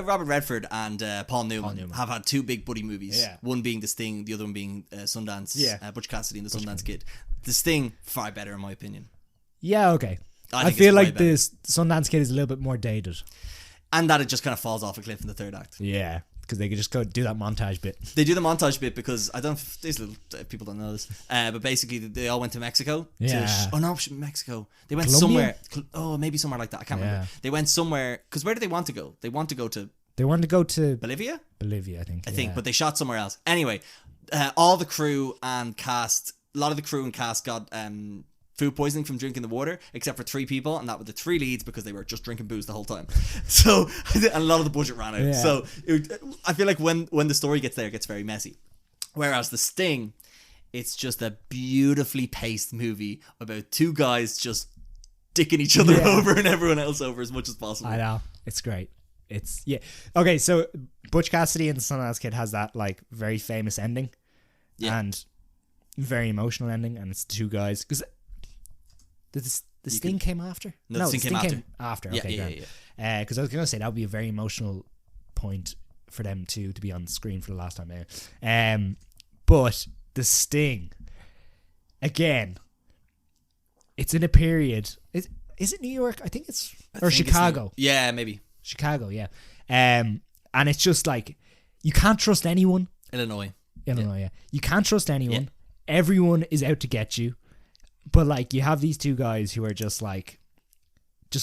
Robert Redford and Paul Newman have had two big buddy movies. Yeah. One being The Sting, the other one being Sundance. Yeah. Butch Cassidy and the Sundance Kid. The Sting, far better in my opinion. Yeah, okay. I I feel it's way like better. this Sundance Kid is a little bit more dated. And that it just kind of falls off a cliff in the third act. Yeah, because they could just go do that montage bit. They do the montage bit because I don't. These little people don't know this, but basically they all went to Mexico. Yeah. Mexico. They went Colombia? somewhere. Maybe somewhere like that. I can't remember. They went somewhere because where do they want to go? They want to go to They wanted to go to Bolivia, Bolivia, I think. I think, but they shot somewhere else. Anyway, all the crew and cast, a lot of the crew and cast got food poisoning from drinking the water, except for 3 people, and that were the 3 leads because they were just drinking booze the whole time. So, and a lot of the budget ran out. Yeah. So, I feel like when the story gets there, it gets very messy. Whereas The Sting, it's just a beautifully paced movie about 2 guys just dicking each other over and everyone else over as much as possible. I know. It's great. Okay, so Butch Cassidy and the Sundance Kid has that like very famous ending. Yeah. And very emotional ending, and it's 2 guys. Because the Sting came after? No, The Sting came after. Yeah, Okay, yeah. because I was going to say that would be a very emotional point for them to be on screen for the last time now. But the Sting, again, it's in a period. Is it New York? I think it's or Chicago. Yeah, maybe. Chicago, yeah. And it's just like you can't trust anyone. Illinois, yeah. You can't trust anyone. Yeah. Everyone is out to get you. But like you have these 2 guys who are just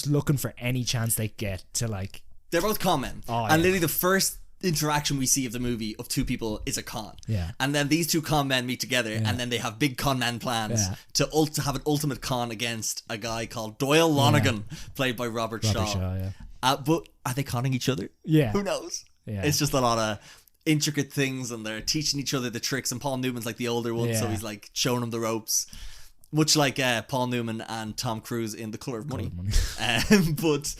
looking for any chance they get to like. They're both con men. Oh, and literally the first interaction we see of the movie of 2 people is a con. Yeah. And then these 2 con men meet together and then they have big con man plans to have an ultimate con against a guy called Doyle Lonergan, played by Robert Shaw. Yeah. But are they conning each other? Yeah. Who knows? Yeah. It's just a lot of intricate things and they're teaching each other the tricks, and Paul Newman's like the older one, so he's like showing them the ropes. Much like Paul Newman and Tom Cruise in The Colour of Money. But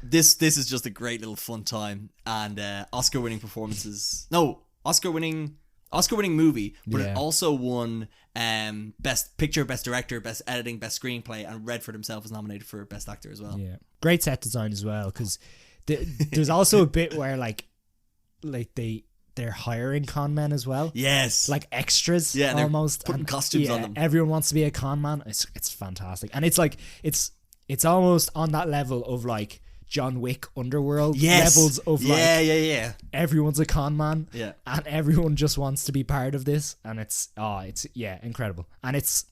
this is just a great little fun time, and Oscar-winning performances. No, Oscar-winning movie, but it also won Best Picture, Best Director, Best Editing, Best Screenplay, and Redford himself was nominated for Best Actor as well. Yeah, great set design as well, because there's also a bit where like they're hiring con men as well. Yes, like extras. Yeah, almost putting costumes on them. Everyone wants to be a con man. It's fantastic, and it's like it's almost on that level of like John Wick Underworld levels of like everyone's a con man, and everyone just wants to be part of this, and it's incredible, and it's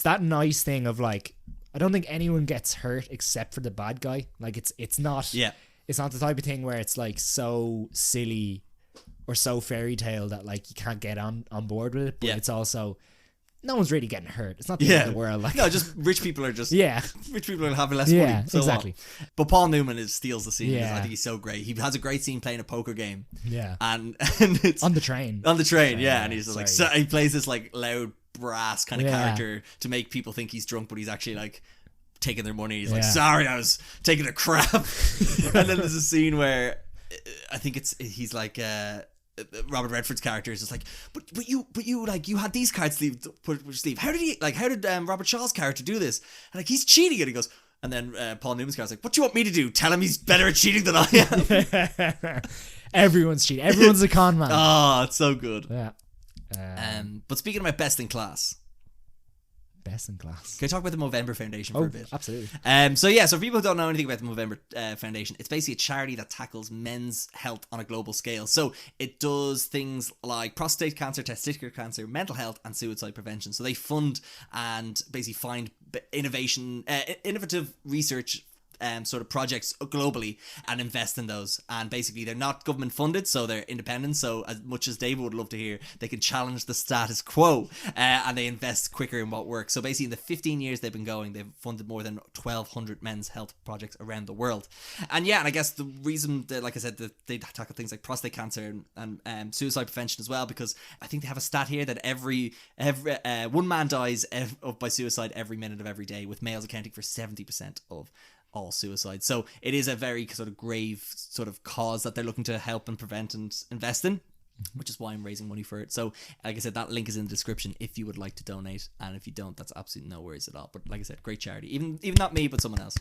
that nice thing of like I don't think anyone gets hurt except for the bad guy. Like it's not it's not the type of thing where it's like so silly or so fairy tale that like you can't get on board with it, but it's also no one's really getting hurt. It's not the end of the world. Like, no, just rich people are just rich people are having less money. Yeah, so exactly. But Paul Newman steals the scene. Yeah. I think he's so great. He has a great scene playing a poker game. Yeah, and it's on the train. And he's just like so he plays this like loud brass kind of character to make people think he's drunk, but he's actually like taking their money. He's like, sorry, I was taking a crap. And then there's a scene where I think he's like Robert Redford's character is just like, but you like you had these cards put your sleeve. How did Robert Shaw's character do this? And like he's cheating, and he goes, and then Paul Newman's character's like, what do you want me to do? Tell him he's better at cheating than I am. Everyone's cheating. Everyone's a con man. Oh, it's so good. Yeah. But speaking about best in class. Best in class. Can I talk about the Movember Foundation for a bit? Absolutely. So people who don't know anything about the Movember Foundation, it's basically a charity that tackles men's health on a global scale. So it does things like prostate cancer, testicular cancer, mental health, and suicide prevention. So they fund and basically find innovative research sort of projects globally and invest in those. And basically they're not government funded, so they're independent. So as much as David would love to hear, they can challenge the status quo and they invest quicker in what works. So basically in the 15 years they've been going, they've funded more than 1,200 men's health projects around the world. And and I guess the reason that, like I said, that they tackle things like prostate cancer and suicide prevention as well, because I think they have a stat here that every one man dies by suicide every minute of every day, with males accounting for 70% of all suicide. So it is a very sort of grave sort of cause that they're looking to help and prevent and invest in, which is why I'm raising money for it. So like I said, that link is in the description if you would like to donate, and if you don't, that's absolutely no worries at all. But like I said, great charity, even not me, but someone else.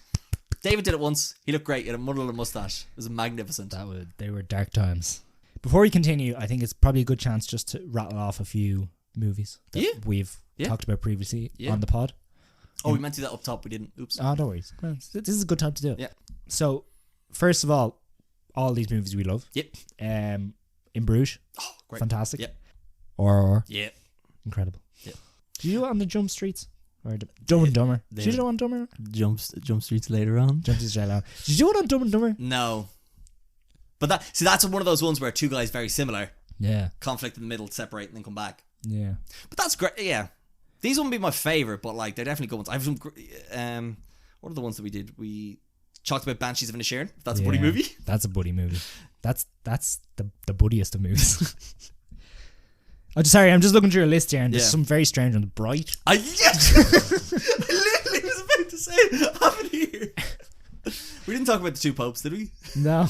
David did it once. He looked great. He had a muddle and a mustache. It was magnificent. They were dark times. Before we continue, I think it's probably a good chance just to rattle off a few movies that we've talked about previously on the pod. Oh, we meant to do that up top. We didn't. Oops. Oh, no worries. Well, this is a good time to do it. Yeah. So, first of all these movies we love. Yep. In Bruges. Oh, great. Fantastic. Yep. Or Yeah. incredible. Yep. Did you do it on the Jump Streets? Or Dumb and Dumber? Did you do it on Dumber? Jump Streets later on. Jump Streets right now. Did you do it on Dumb and Dumber? No. But that's one of those ones where two guys very similar, Yeah. conflict in the middle, separate, and then come back. Yeah. But that's great. Yeah. These wouldn't be my favourite, but like they're definitely good ones. I have some. What are the ones that we did? We talked about Banshees of Inisherin. That's a buddy movie. That's a buddy movie. That's the buddiest of movies. I'm just looking through a list here, and there's some very strange ones. Bright. I literally was about to say it. I have it here. We didn't talk about the two popes, did we? No.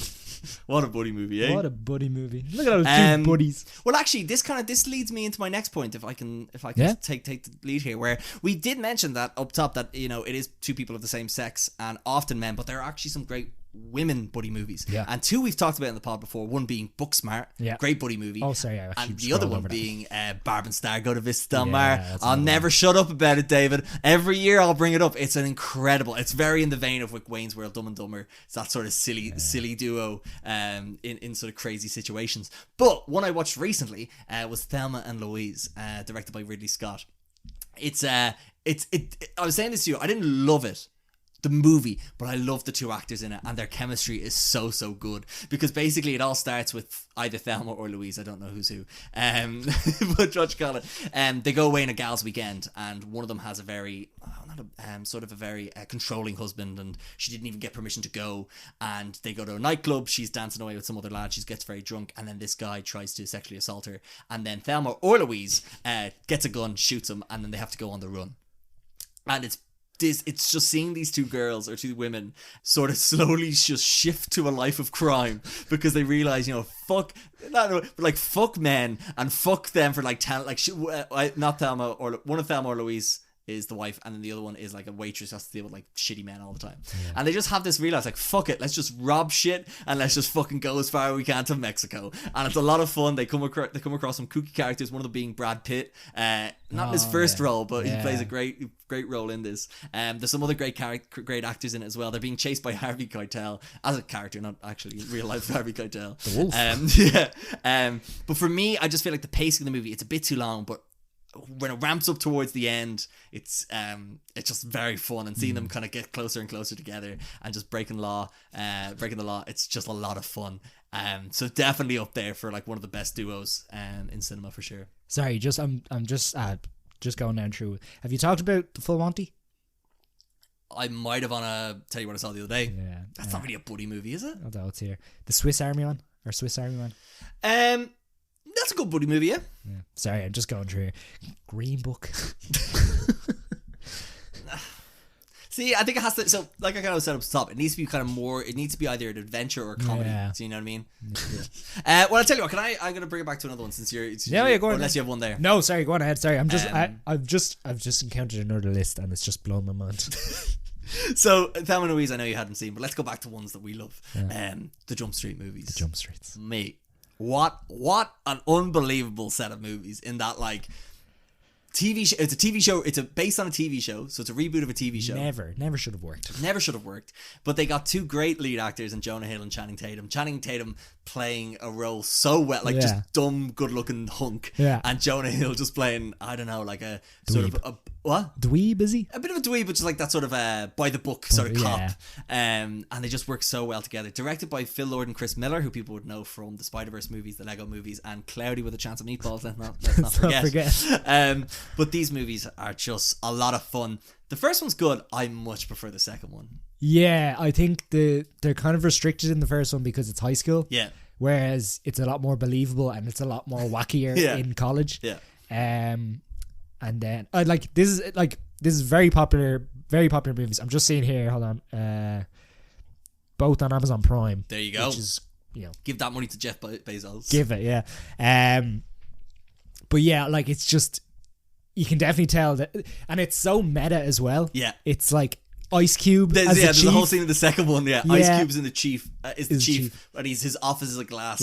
What a buddy movie, eh? What a buddy movie. Look at those two buddies. Well, actually, this leads me into my next point. If I can take the lead here, where we did mention that up top that it is two people of the same sex and often men, but there are actually some great women buddy movies. Yeah. And two we've talked about in the pod before. One being Booksmart, great buddy movie. Oh, sorry, I actually and the other one being Barb and Star Go to Visit Del Mar. I'll never shut up about it, David. Every year I'll bring it up. It's an incredible. It's very in the vein of Wayne's World, Dumb and Dumber. It's that sort of silly duo in sort of crazy situations. But one I watched recently was Thelma and Louise, directed by Ridley Scott. I was saying this to you. I didn't love it, the movie, but I love the two actors in it, and their chemistry is so good, because basically it all starts with either Thelma or Louise, I don't know who's who, but Judge Collin, they go away on a gals weekend, and one of them has a very controlling husband, and she didn't even get permission to go, and they go to a nightclub, she's dancing away with some other lad, she gets very drunk, and then this guy tries to sexually assault her, and then Thelma or Louise gets a gun, shoots him, and then they have to go on the run. And it's just seeing these two girls or two women sort of slowly just shift to a life of crime, because they realize, fuck men, and fuck them for not Thelma, or one of Thelma or Louise is the wife, and then the other one is like a waitress who has to deal with like shitty men all the time. Yeah. And they just have this realize, like, fuck it, let's just rob shit and let's just fucking go as far as we can to Mexico. And it's a lot of fun. They come across some kooky characters, one of them being Brad Pitt, not in his first role, but he plays a great role in this. There's some other great actors in it as well. They're being chased by Harvey Keitel as a character, not actually real life Harvey Keitel. The wolf. But for me, I just feel like the pacing of the movie, it's a bit too long, but when it ramps up towards the end, it's just very fun, and seeing them kind of get closer and closer together and just breaking the law, it's just a lot of fun. So definitely up there for like one of the best duos in cinema for sure. Sorry, I'm just going down through. Have you talked about The Full Monty? I might have on a Tell You What I Saw the Other Day. Yeah, that's not really a buddy movie, is it? Although it's here. The Swiss Army Man. That's a good buddy movie, yeah. Sorry, I'm just going through here. Green Book. See, I think it has to. So, like I kind of said up top, it needs to be kind of more. It needs to be either an adventure or a comedy. Yeah. So you know what I mean? Yeah. Well, I'll tell you what. I'm going to bring it back to another one since you're. Go on. Unless you have one there. No, sorry, go on ahead. Sorry, I've just encountered another list, and it's just blown my mind. So, Thelma and Louise, I know you hadn't seen, but let's go back to ones that we love. The Jump Street movies. The Jump Streets. Mate. What an unbelievable set of movies in that, like, TV show. It's a TV show. It's based on a TV show, so it's a reboot of a TV show. Never should have worked. Never should have worked. But they got two great lead actors in Jonah Hill and Channing Tatum. Channing Tatum playing a role so well, like just dumb, good-looking hunk. Yeah. And Jonah Hill just playing, I don't know, like a dweeb. Sort of what? Dweeb, is he? A bit of a dweeb, but just like that sort of by the book sort of cop. And they just work so well together. Directed by Phil Lord and Chris Miller, who people would know from the Spider-Verse movies, the Lego movies, and Cloudy with a Chance of Meatballs. Let's not forget. But these movies are just a lot of fun. The first one's good. I much prefer the second one. Yeah, I think they're kind of restricted in the first one because it's high school. Yeah. Whereas it's a lot more believable and it's a lot more wackier in college. Yeah. And then this is very popular movies. I'm just seeing here. Hold on. Both on Amazon Prime. There you go. Which is, give that money to Jeff Bezos. Give it, yeah. But yeah, like, it's just, you can definitely tell that, and it's so meta as well. Yeah. It's like Ice Cube as the there's chief. a whole scene in the second one. Yeah, Yeah. Ice Cube's in the chief. Is the Is the chief, chief. and his office is a glass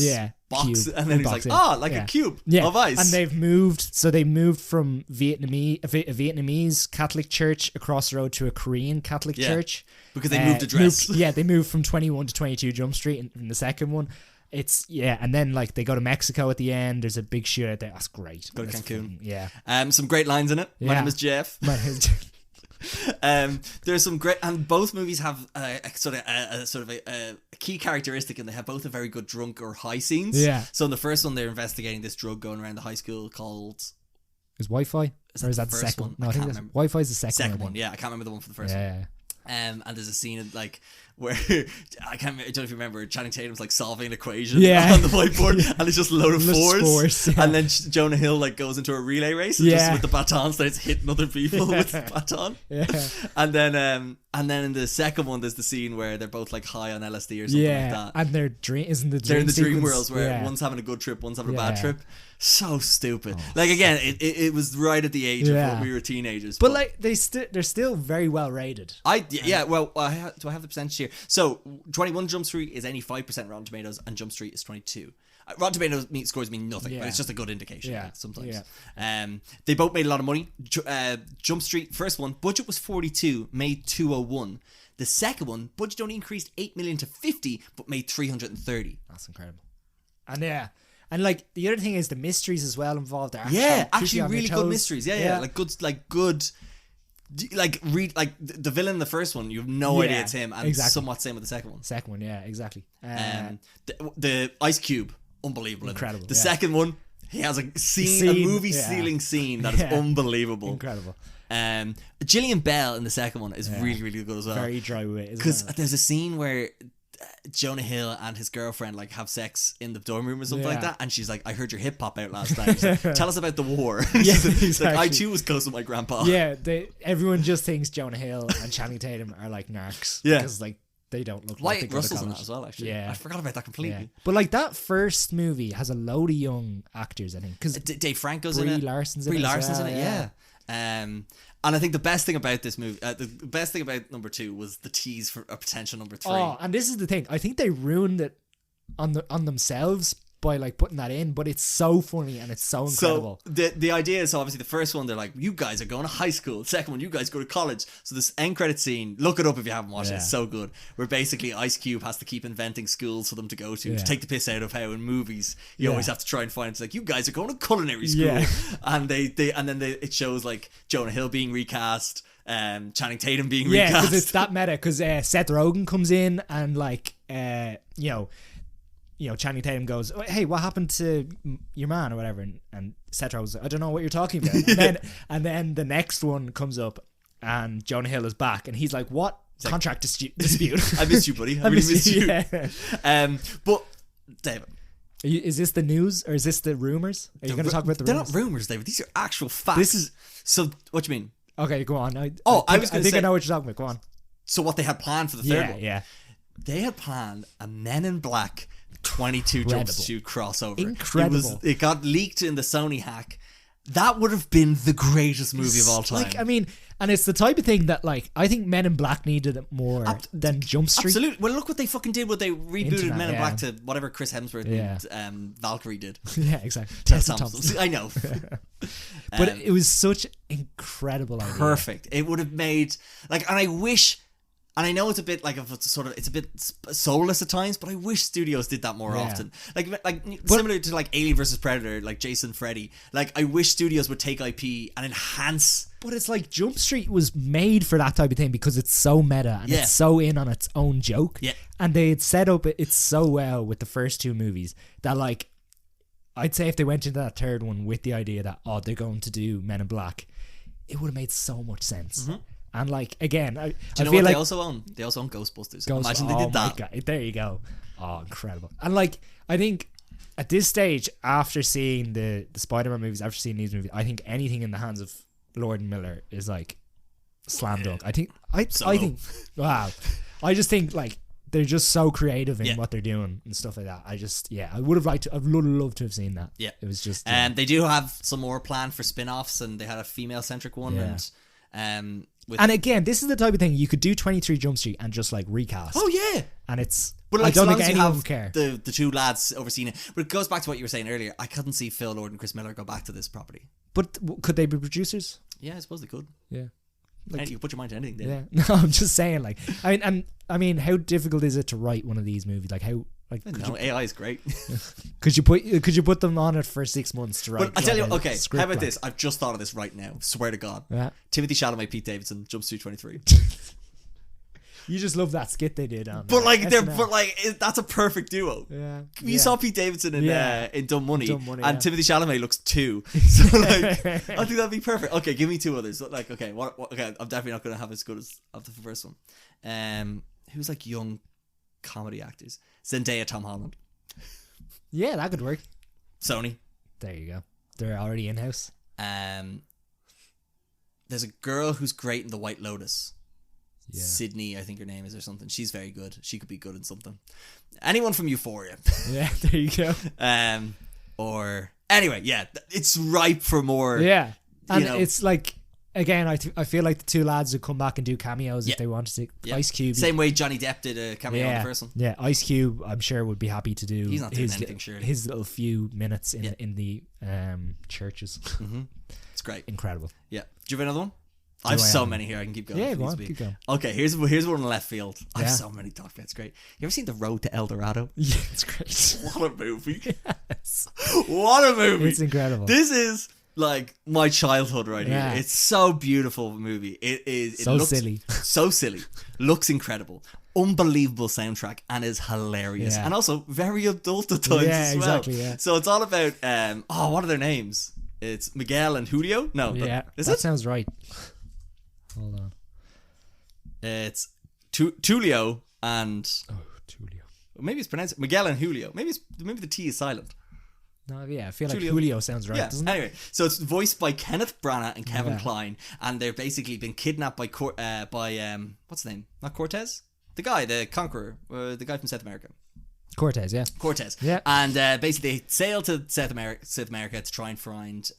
box, cube. and then he's Box, like, yeah. like Yeah. a cube Yeah, of ice. and they've moved. So they moved from a Vietnamese Catholic church across the road to a Korean Catholic church because they moved address. They moved from 21 to 22 Jump Street in the second one. And then like they go to Mexico at the end. There's a big shootout there. That's great. Go to That's Cancun. fun. Some great lines in it. My Yeah. name is Jeff. There's some great, and both movies have a key characteristic, and they have both a very good drunk or high scenes. Yeah. So in the first one, they're investigating this drug going around the high school called Is Wi-Fi? Or is that the first second one? No, I I think can't that's remember. Wi-Fi is the second second one. I one. think. Yeah, I can't remember the one for the first one. Yeah. And there's a scene in, like where I don't know if you remember, Channing Tatum's like solving an equation Yeah. on the whiteboard, and it's just a load of Just fours. fours, yeah. And then Jonah Hill like goes into a relay race, and just with the baton starts hitting other people with the baton. Yeah. And then in the second one, there's the scene where they're both like high on LSD or something like that. And they're They're in the dream sequence- worlds where yeah. one's having a good trip, one's having a bad Yeah. trip. So stupid. Like again, it was right at the age of Yeah. when we were teenagers. But like they're still very well rated. Well, do I have the percentage here? So 21 Jump Street is only 5% Rotten Tomatoes, and Jump Street is 22. Rotten Tomatoes scores mean nothing, but Yeah. it's just a good indication. Yeah. Like, sometimes. Yeah. They both made a lot of money. Jump Street, first one, budget was 42, made 201. The second one, budget only increased 8 million to 50, but made 330. That's incredible. And like the other thing is the mysteries as well involved. They're Yeah, keep you actually on your really good toes. mysteries. Yeah. Like good. Read like the villain in the first one. You have no idea it's him, and exactly. somewhat same with the second one. Second one, yeah, exactly. The Ice Cube, unbelievable. Incredible, The yeah. second one, he has a movie stealing scene that is unbelievable. Incredible. Gillian Bell in the second one is really, really good as well. Very dry wit. Because there's a scene where Jonah Hill and his girlfriend like have sex in the dorm room or something like Yeah. that, and she's like, "I heard your hip hop out last night." She's like, "Tell us about the war." Yeah, She's like, I exactly. too was close with my grandpa. Yeah, everyone just thinks Jonah Hill and Channing Tatum are like narcs. Yeah. Because like they don't look like Wyatt they go to Russell's in college. that as well. Actually, Yeah. I forgot about that completely. Yeah. But like that first movie has a load of young actors, I think. Because Dave Franco's Brie in it. Larson's in Brie it as Larson's well, in it. Yeah. And I think the best thing about this movie, the best thing about number 2 was the tease for a potential number 3. Oh, and this is the thing. I think they ruined it on themselves by like putting that in, but it's so funny and it's so incredible. So the idea is obviously the first one they're like, you guys are going to high school. The second one, you guys go to college. So this end credit scene, look it up if you haven't watched it. It's so good. Where basically Ice Cube has to keep inventing schools for them to go to take the piss out of how in movies you always have to try and find. It's like, you guys are going to culinary school, and it shows like Jonah Hill being recast, Channing Tatum being recast. Yeah, because it's that meta. Because Seth Rogen comes in and like Channing Tatum goes, "Oh, hey, what happened to your man or whatever?" And Seth Rogen's like, "I don't know what you're talking about." And then the next one comes up, and Jonah Hill is back, and he's like, "What contract dispute?" I missed you, buddy. I really missed you. Yeah. But David, is this the news or is this the rumors? Are you going to talk about the they're rumors? not rumors, David. These are actual facts. This is- so. What do you mean? Okay, go on. I think I know what you're talking about. Go on. So what they had planned for the third one? Yeah. They had planned a Men in Black 22 Jump Incredible. Street crossover. Incredible. It got leaked in the Sony hack. That would have been the greatest movie of all time. Like, I mean, and it's the type of thing that, like, I think Men in Black needed it more than Jump Street. Absolutely. Well, look what they fucking did when they rebooted Internet, Men in yeah. Black to whatever Chris Hemsworth and Valkyrie did. Yeah, exactly. Tessa Tessa Thompson. Thompson. I know. But it was such incredible idea. Perfect. It would have made like, and I wish, and I know it's a bit like it's a bit soulless at times, but I wish studios did that more often. Like similar to like Alien vs Predator, like Jason Freddy. Like I wish studios would take IP and enhance. But it's like Jump Street was made for that type of thing because it's so meta and it's so in on its own joke. Yeah. And they had set up it so well with the first two movies that, like, I'd say if they went into that third one with the idea that, they're going to do Men in Black, it would have made so much sense. Mm-hmm. And like, again, I Do you feel know what like they also own? They also own Ghostbusters. Ghost- Imagine they did my that. God. There you go. Oh, incredible. And like, I think at this stage, after seeing the Spider-Man movies, after seeing these movies, I think anything in the hands of Lord and Miller is like slam dunk. I think wow. I just think like they're just so creative in what they're doing and stuff like that. I would have loved to have seen that. Yeah. It was just They do have some more planned for spin-offs, and they had a female-centric one, Yeah. and And again, this is the type of thing you could do 23 Jump Street and just like recast. Oh yeah. And it's... But like, I don't so long think as you anyone have would care. the two lads overseeing it. But it goes back to what you were saying earlier. I couldn't see Phil Lord and Chris Miller go back to this property. But could they be producers? Yeah, I suppose they could. Yeah. You can put your mind to anything, then. Yeah. No, I'm just saying, like, I mean, how difficult is it to write one of these movies? Like, how, like, AI is great. could you put them on it for 6 months to write? But I tell you, a okay, script, how about like? this? I've just thought of this right now. Swear to God. Yeah. Timothy Chalamet, Pete Davidson, Jumps 223. You just love that skit they did on. But like, SNL. that's a perfect duo. Yeah. You saw Pete Davidson in Dumb Money, Dumb Money, and yeah. Timothy Chalamet looks 2. So like, I think that'd be perfect. Okay, give me 2 others. Like, okay, what okay, I'm definitely not gonna have as good as the first one. Who's like young comedy actors? Zendaya, Tom Holland, Yeah, that could work. Sony. There you go. They're already in house. There's a girl who's great in The White Lotus. Yeah. Sydney, I think her name is, or something. She's very good. She could be good in something. Anyone from Euphoria. Yeah, there you go. Or anyway, yeah, it's ripe for more. Yeah, and you know. it's like, again, I feel like the two lads would come back and do cameos if they wanted to. Yeah. Ice Cube, Same way Johnny Depp did a cameo in yeah, the first one. yeah. Ice Cube, I'm sure would be happy to do. He's not doing anything, surely. His little few minutes in the churches. Mm-hmm. It's great. Incredible. Yeah. Do you have another one? I have so many here. I can keep going. Yeah, if go needs on, be. keep going. Okay, here's one in left field. I have Yeah. so many to talk about. It's great. You ever seen The Road to El Dorado? Yeah, it's great. What a movie! Yes. What a movie! It's incredible. This is like my childhood right Yeah. here. It's so beautiful movie. It is. It So looks silly. So silly. Looks incredible. Unbelievable soundtrack and is hilarious. Yeah. And also very adult at times Yeah, as well. exactly, yeah. So it's all about what are their names? It's Miguel and Julio? No. Yeah, Is that it? sounds right. Hold on. It's Tulio and Oh, Tulio. maybe it's pronounced Miguel and Julio. Maybe the T is silent. No, yeah, I feel like Tulio. Julio sounds right, Yeah. doesn't it? Anyway, so it's voiced by Kenneth Branagh and Kevin Yeah. Kline, and they're basically been kidnapped by what's his name? Not Cortez, the guy, the conqueror, the guy from South America. Cortez, yeah. Cortez. Yeah. And basically they sail to South America to try and find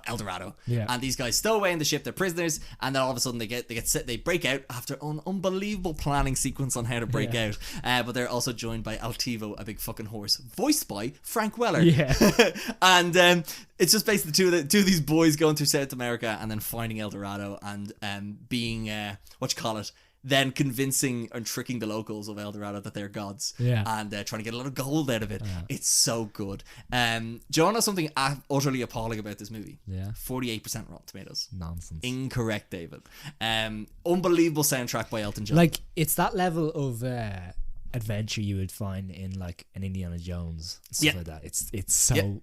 El Dorado. Yeah. And these guys stow away in the ship, they're prisoners, and then all of a sudden they break out after an unbelievable planning sequence on how to break Yeah. out. But they're also joined by Altivo, a big fucking horse, voiced by Frank Weller. Yeah. And it's just basically two of these boys going through South America and then finding El Dorado and being then convincing and tricking the locals of El Dorado that they're gods. Yeah. And trying to get a lot of gold out of it. It's so good. Do you want to know something utterly appalling about this movie? Yeah. 48% Rotten Tomatoes. Nonsense. Incorrect, David. Unbelievable soundtrack by Elton John. Like, it's that level of adventure you would find in like an Indiana Jones and stuff Yeah. like that. It's so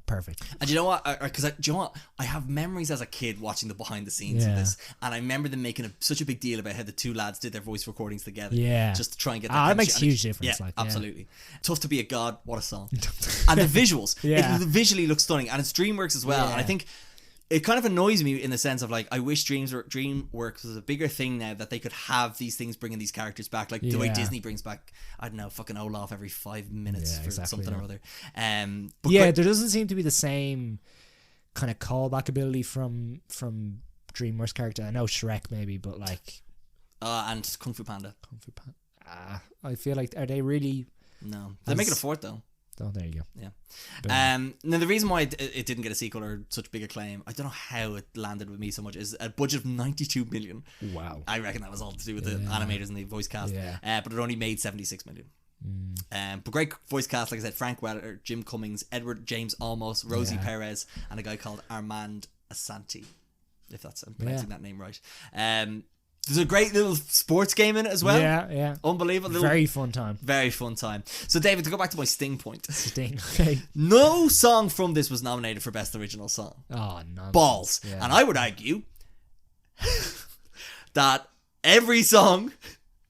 perfect. And you know what? Do you know what? I have memories as a kid watching the behind the scenes of Yeah. this, and I remember them making such a big deal about how the two lads did their voice recordings together. Yeah. just to try and get Ah, that chemistry. makes And huge difference, Yeah, like, yeah. absolutely. Tough to be a god. What a song! And the visuals. Yeah. It visually looks stunning, and it's DreamWorks as well. Yeah. And I think it kind of annoys me in the sense of like I wish DreamWorks was a bigger thing now, that they could have these things bringing these characters back, like the way Yeah. Disney brings back, I don't know, fucking Olaf every 5 minutes Yeah, for exactly, something yeah. or other. But Yeah, great- there doesn't seem to be the same kind of callback ability from DreamWorks character. I know Shrek maybe, but like and Kung Fu Panda. Kung Fu Panda. I feel like, are they really? No, they're making a fourth though. Oh, there you go. Yeah. Now the reason why it didn't get a sequel or such big acclaim, I don't know how it landed with me so much, is a budget of 92 million. Wow. I reckon that was all to do with the animators and the voice cast. Yeah. But it only made 76 million. But great voice cast, like I said, Frank Weller, Jim Cummings, Edward James Olmos, Rosie Yeah. Perez, and a guy called Armand Asante, if I'm pronouncing that name right. There's a great little sports game in it as well. Yeah. Unbelievable. Very fun time. Very fun time. So, David, to go back to my sting point. Sting. Okay. No song from this was nominated for Best Original Song. Oh, no. Balls. Yeah. And I would argue that every song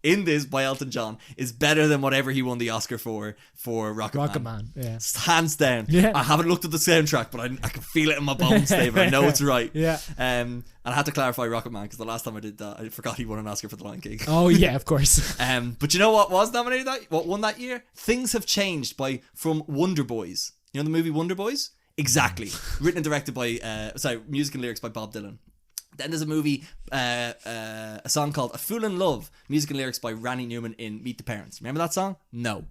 in this by Elton John is better than whatever he won the Oscar for Rocket Man. Yeah. Hands down. Yeah. I haven't looked at the soundtrack, but I can feel it in my bones, David. I know it's right. Yeah. And I had to clarify Rocket Man because the last time I did that, I forgot he won an Oscar for The Lion King. Oh yeah, of course. But you know what was nominated? What won that year? Things Have Changed from Wonder Boys. You know the movie Wonder Boys? Exactly. Written and directed by, music and lyrics by Bob Dylan. Then there's a movie, a song called A Fool in Love, music and lyrics by Randy Newman in Meet the Parents. Remember that song? No.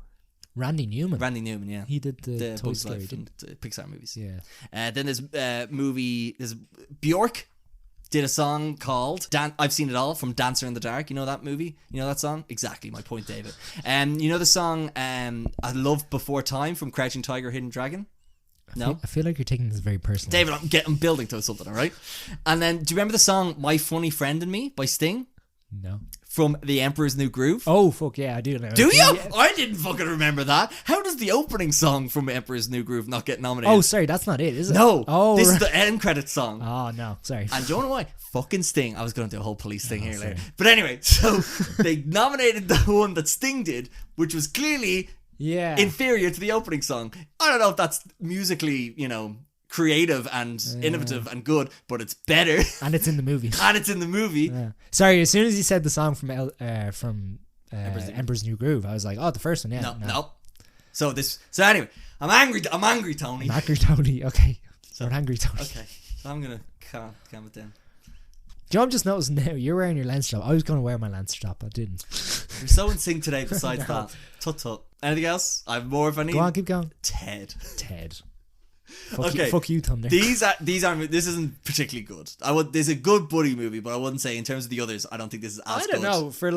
Randy Newman. Randy Newman, yeah. He did the Toy Bugs Story, Life didn't and Pixar movies. Yeah. Then there's there's Bjork did a song called I've Seen It All from Dancer in the Dark. You know that movie? You know that song? Exactly, my point, David. You know the song I Love Before Time from Crouching Tiger, Hidden Dragon? No? I feel like you're taking this very personal. David, I'm building to something, all right? And then, do you remember the song My Funny Friend and Me by Sting? No. From The Emperor's New Groove? Oh, fuck yeah, I do know. Do you? Yeah. I didn't fucking remember that. How does the opening song from Emperor's New Groove not get nominated? Oh, sorry, that's not it, is it? No. Oh, this right. is the end credits song. Oh, no, sorry. And do you know why? Fucking Sting. I was going to do a whole police thing here later. But anyway, so they nominated the one that Sting did, which was clearly inferior to the opening song. I don't know if that's musically, creative and innovative and good, but it's better. And it's in the movie. Yeah. Sorry, as soon as you said the song from Emperor's New Groove, I was like, oh, the first one, yeah. No. So anyway, I'm angry, Tony. I'm angry, Tony. Okay. So angry, Tony. Okay. So I'm going to calm it down. Do you know, I'm just noticing now, you're wearing your Lance strap. I was going to wear my Lance strap, I didn't. You're so in sync today besides that. Tut. Anything else? I have more if I need. Go on, keep going. Ted. Fuck you, Thunder. This isn't particularly good. This is a good buddy movie, but I wouldn't say in terms of the others, I don't think this is as good. I don't know. For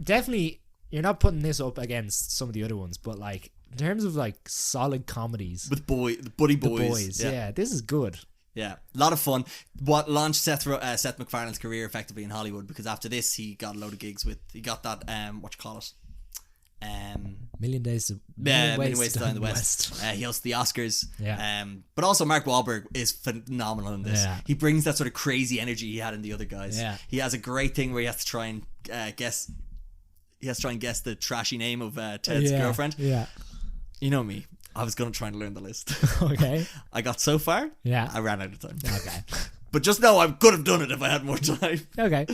definitely, you're not putting this up against some of the other ones, but in terms of solid comedies with buddy boys, yeah, this is good. Yeah, a lot of fun. What launched Seth MacFarlane's career effectively in Hollywood, because after this he got a load of gigs he got that Million Ways to Die in the West. He hosts the Oscars. Yeah. But also Mark Wahlberg is phenomenal in this. Yeah. He brings that sort of crazy energy he had in the other guys. Yeah. He has a great thing where he has to try and guess. He has to try and guess the trashy name of Ted's girlfriend. Yeah. You know me. I was going to try and learn the list. Okay. I got so far. Yeah. I ran out of time. Okay. But just know I could have done it if I had more time. Okay.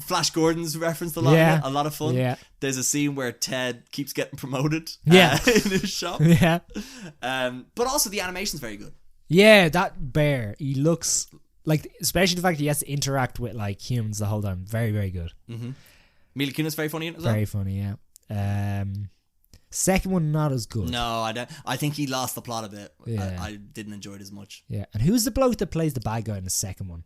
Flash Gordon's referenced a lot. Yeah. A lot of fun. Yeah. There's a scene where Ted keeps getting promoted. Yeah. In his shop. Yeah. But also the animation's very good. Yeah, that bear, he looks especially the fact that he has to interact with humans the whole time. Very, very good. Mm-hmm. Mila Kunis very funny in it as well. Very funny, yeah. Second one not as good. No, I don't. I think he lost the plot a bit. Yeah. I didn't enjoy it as much. Yeah. And who's the bloke that plays the bad guy in the second one?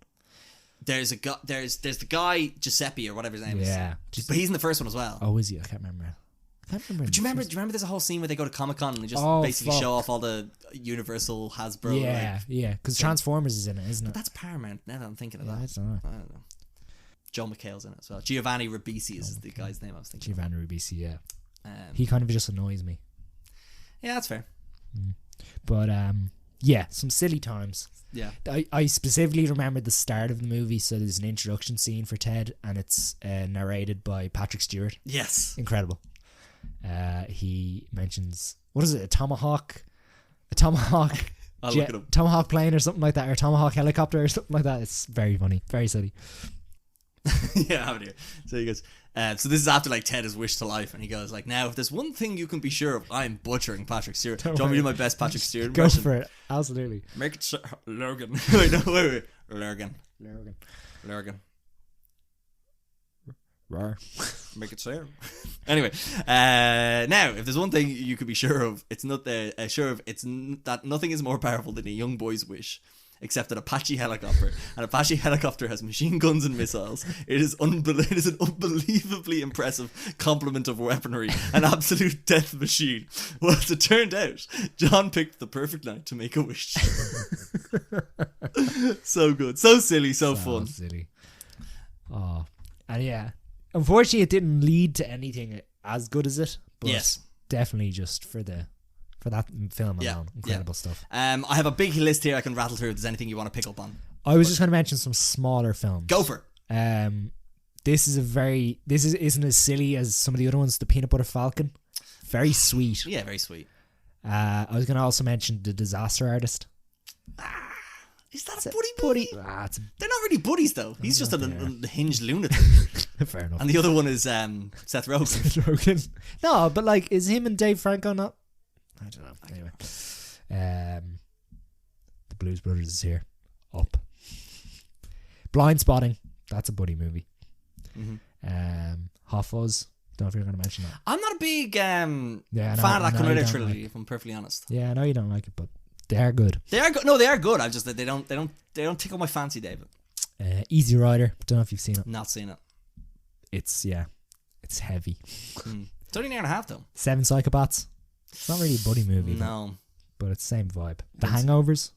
There's the guy Giuseppe or whatever his name is. Yeah. But he's in the first one as well. Oh, is he? I can't remember. Do you remember there's a whole scene where they go to Comic-Con and they just basically show off all the Universal Hasbro? Yeah. Because Transformers is in it, isn't it? But that's Paramount. Now that I'm thinking of that. I don't know. Joel McHale's in it as well. Giovanni Ribisi is the guy's name I was thinking. Giovanni Ribisi, yeah. He kind of just annoys me. Yeah, that's fair. But yeah, some silly times. Yeah. I specifically remember the start of the movie. So there's an introduction scene for Ted, and it's narrated by Patrick Stewart. Yes. Incredible. He mentions, what is it, a tomahawk I'll look it up. Tomahawk plane or something like that, or Tomahawk helicopter or something like that. It's very funny, very silly. Yeah, I have it here. So he goes, so this is after Ted is wished to life, and he goes now, if there's one thing you can be sure of, I'm butchering Patrick Stewart. Do you want me to do my best Patrick Stewart Go impression? for it, absolutely. Make it Lurgan. wait. Lurgan. Rar. Make it sure. Anyway, now if there's one thing you could be sure of, it's that nothing is more powerful than a young boy's wish. Except an Apache helicopter. An Apache helicopter has machine guns and missiles. It is an unbelievably impressive complement of weaponry. An absolute death machine. Well, as it turned out, John picked the perfect night to make a wish. So good. So silly. So fun. Silly. Oh. And yeah. Unfortunately, it didn't lead to anything as good as it. But yes. Definitely just for that film alone. Incredible stuff. I have a big list here I can rattle through if there's anything you want to pick up on. I was just going to mention some smaller films. Go for it. This isn't as silly as some of the other ones. The Peanut Butter Falcon. Very sweet. Yeah, very sweet. I was going to also mention The Disaster Artist. Is that a buddy? They're not really buddies though. He's just an unhinged lunatic. Fair enough. And the other one is Seth Rogen. No, but is him and Dave Franco not? I don't know. Anyway, the Blues Brothers is here. Up. Blind Spotting. That's a buddy movie. Mm-hmm. Hot Fuzz. Don't know if you're going to mention that. I'm not a big I know- fan of I that know coming you out don't trilogy, like- if I'm perfectly honest. Yeah, I know you don't like it, but they are good. They are good. No, they are good. I just they don't tickle my fancy, David. Easy Rider. Don't know if you've seen it. Not seen it. It's heavy. It's only an hour and a half though. 7 Psychopaths. It's not really a buddy movie, No, but it's the same vibe. The Hangovers.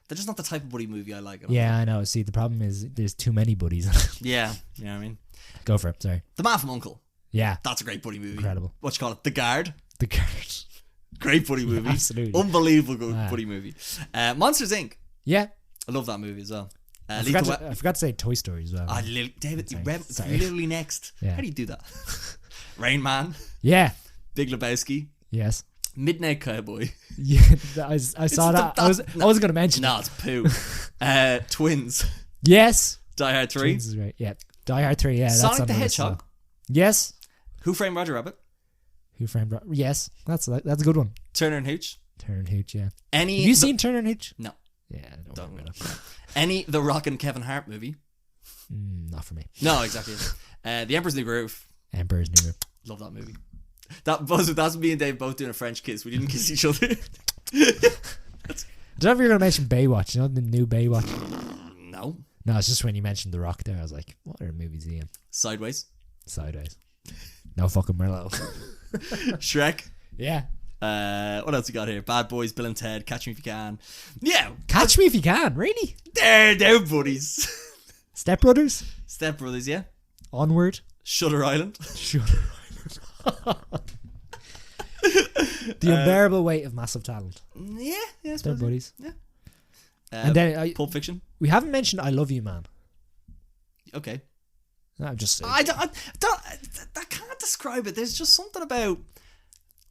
they're just not the type of buddy movie I like. Yeah, I know. See, the problem is there's too many buddies. Yeah, you know what I mean. Go for it. Sorry. The Man from U.N.C.L.E. Yeah. That's a great buddy movie. Incredible. What you call it? The Guard. The Guard. Great buddy movie. Absolutely. Unbelievable good buddy movie. Monsters Inc. Yeah. I love that movie as well. I forgot to say Toy Story as well. David, it's Sorry. literally next. Yeah. How do you do that? Rain Man, Yeah. Big Lebowski, Yes. Midnight Cowboy. Yeah. I saw that. I wasn't going to mention No, it. it's poo. Twins, Yes. Die Hard 3, Twins is right. Yeah. Die Hard 3. Yeah. That's Sonic on the the list, Hedgehog, so. Yes. Who Framed Roger Rabbit, Who Framed Roger? Yes. That's a good one. Turner and Hooch. Turner and Hooch. Yeah. Have Any you seen Turner and Hooch? No, Yeah. don't know. Any The Rock and Kevin Hart movie. Not for me. No, exactly. The Emperor's New Groove. Emperor's New Groove. Love that movie. That's me and Dave both doing a French kiss. We didn't kiss each other. I don't know if you're going to mention Baywatch. You know the new Baywatch? No. No, it's just when you mentioned The Rock there. I was like, what other movies is he in? Sideways. Sideways. No fucking Merlot. Shrek. Yeah. What else you got here? Bad Boys, Bill and Ted, Catch Me If You Can. Yeah. Catch Me If You Can. Really? They're buddies. Step Brothers. Step Brothers, yeah. Onward. Shutter Island. Shutter Island. The Unbearable Weight of Massive Talent. Yeah, I They're suppose. buddies. Yeah. And then Pulp Fiction. we haven't mentioned I Love You Man. Okay. I'm just I can't describe it. There's just something about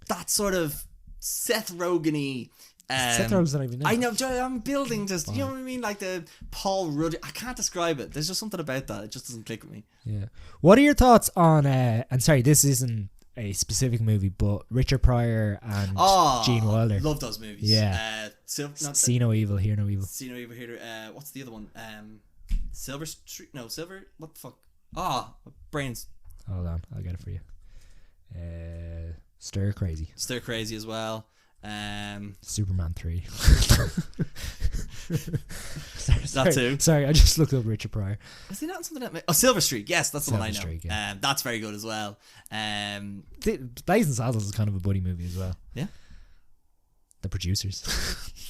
that sort of Seth Rogen-y. Seth Rogen's not even in I it. know. I'm building just. You know what I mean? Like the Paul Rudd. I can't describe it. There's just something about that. It just doesn't click with me. Yeah. What are your thoughts on? And sorry, this isn't a specific movie, but Richard Pryor and Gene Wilder. Love those movies. Yeah. See No Evil, Hear No Evil. See No Evil, Hear No. What's the other one? Silver Street. No, Silver. What the fuck? Brains. Hold on, I'll get it for you. Stir Crazy. Stir Crazy as well. Superman 3. That too. Sorry, I just looked up Richard Pryor. Was he not in something that? Silver Street. Yes, that's the one I know. Silver Street, yeah. That's very good as well. Blazing Saddles is kind of a buddy movie as well. Yeah. The Producers.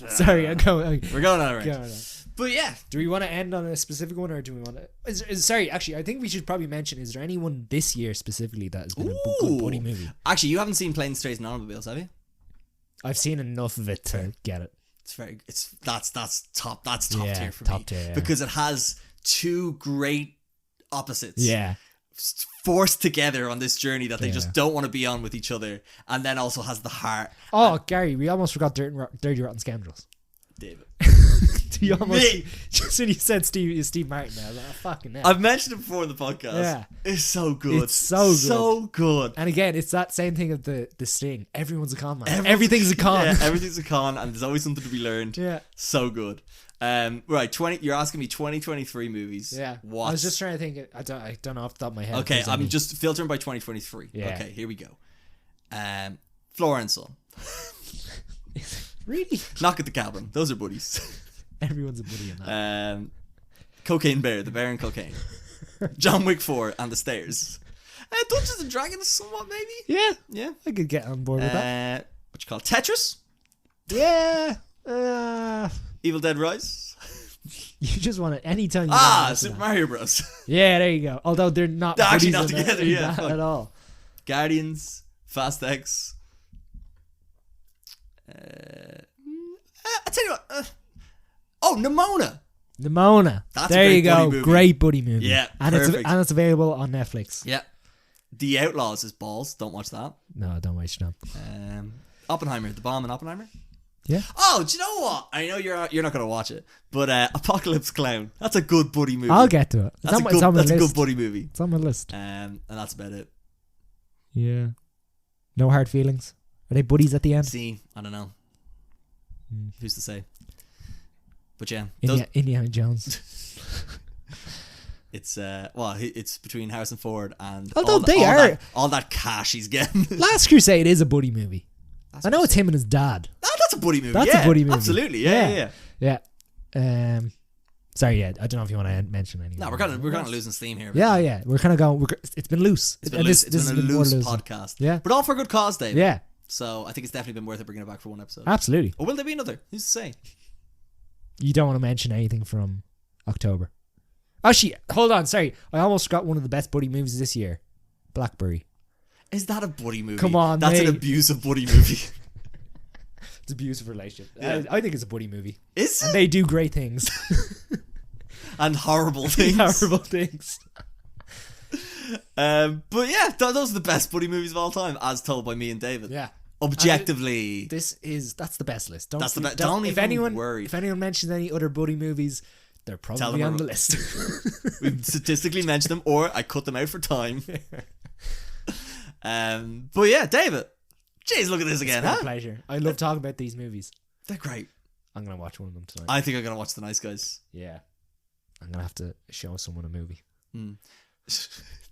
Sorry, I'm going. We're going on Go right. on. But yeah, Do we want to end on a specific one, or do we want to? Sorry, actually, I think we should probably mention: is there anyone this year specifically that has been a good buddy movie? actually, you haven't seen Planes, Trains, and Automobiles, have you? I've seen enough of it to get it. That's top Yeah, tier for top me tier, yeah. because it has two great opposites. Yeah, Forced together on this journey that they Yeah. just don't want to be on with each other, and then also has the heart. Oh, Gary, we almost forgot Dirty Rotten Scoundrels. David, You almost Me. just when you said Steve Martin, I was like, oh, fucking hell. I've mentioned it before in the podcast. Yeah. It's so good. It's so good. So good. And again, it's that same thing of the Sting. Everyone's a con man. Everything's a con. Yeah, everything's a con, and there's always something to be learned. Yeah. So good. Right, you're asking me 2023 movies. Yeah. What? I was just trying to think. I don't know off the top of my head. Okay, if there's I'm any. just filtering by 2023. Yeah. Okay, here we go. Flora and Son. Really? Knock at the Cabin. Those are buddies. Everyone's a buddy in that. Cocaine Bear, the Bear and Cocaine. John Wick 4 and the Stairs. Dungeons and Dragons somewhat maybe. Yeah. Yeah. I could get on board with that. What you call it? Tetris? Yeah. Evil Dead Rise? You just want to anytime you want to Super Mario Bros. Yeah, there you go. Although they're not They're actually buddies not in together, in yeah, that fuck. at all. Guardians, Fast X. I tell you what. Nimona. Nimona. That's a there great you go. buddy movie. Great buddy movie. Yeah, and perfect. it's available on Netflix. Yeah. The Outlaws is balls. Don't watch that. No, don't waste your time. Oppenheimer. The Bomb in Oppenheimer. Yeah. Oh, do you know what? I know you're not going to watch it, but Apocalypse Clown. That's a good buddy movie. I'll get to it. That's a good buddy movie. It's on my list. And that's about it. Yeah. No hard feelings. Are they buddies at the end? See, I don't know. Who's to say? But yeah, Indiana Jones. It's it's between Harrison Ford and Although all that cash he's getting. Last Crusade is a buddy movie. I know it's him and his dad. That's a buddy movie. That's a buddy movie. Absolutely. Yeah. Sorry, I don't know if you want to mention anything. No, we're kind of losing steam here. Yeah. We're kind of going. It's been loose. It's been loose. It's been a loose podcast. Yeah, but all for a good cause, Dave. Yeah. So I think it's definitely been worth it bringing it back for one episode. Absolutely. Or will there be another? Who's to say? You don't want to mention anything from October. Actually, hold on. Sorry, I almost got one of the best buddy movies this year. Blackberry. Is that a buddy movie? Come on, that's mate. an abusive buddy movie. It's an abusive relationship. Yeah. I think it's a buddy movie. Is it? And they do great things. And horrible things. Horrible things. But yeah, those are the best buddy movies of all time, as told by me and David. Yeah. Objectively, that's the best list. Don't even worry. If anyone mentions any other buddy movies, they're probably on the list. We've statistically mentioned them, or I cut them out for time. But yeah, David. Jeez, look at this again, It's been a pleasure. I love talking about these movies. They're great. I'm gonna watch one of them tonight. I think I'm gonna watch The Nice Guys. Yeah. I'm gonna have to show someone a movie. Do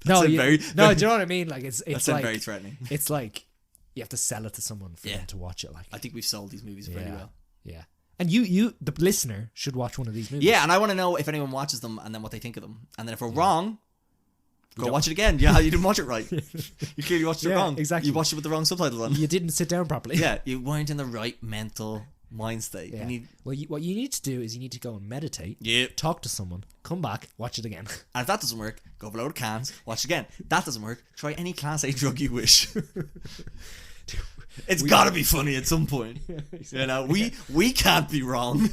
No, you do you know what I mean? Like it's like very threatening. It's like you have to sell it to someone for them to watch it. Like I think we've sold these movies very well. Yeah. And you, the listener, should watch one of these movies. Yeah, and I want to know if anyone watches them and then what they think of them. And then if we're wrong, go watch it again. Yeah, you didn't watch it right. You clearly watched it wrong. Exactly. You watched it with the wrong subtitles on. You didn't sit down properly. Yeah, you weren't in the right mental mind state. Yeah. You need... What you need to do is you need to go and meditate. Yep. Talk to someone. Come back. Watch it again. And if that doesn't work, go have a load of cans. Watch it again. That doesn't work. Try any Class A drug you wish. It's got to be funny at some point. Yeah, exactly. You know, we can't be wrong.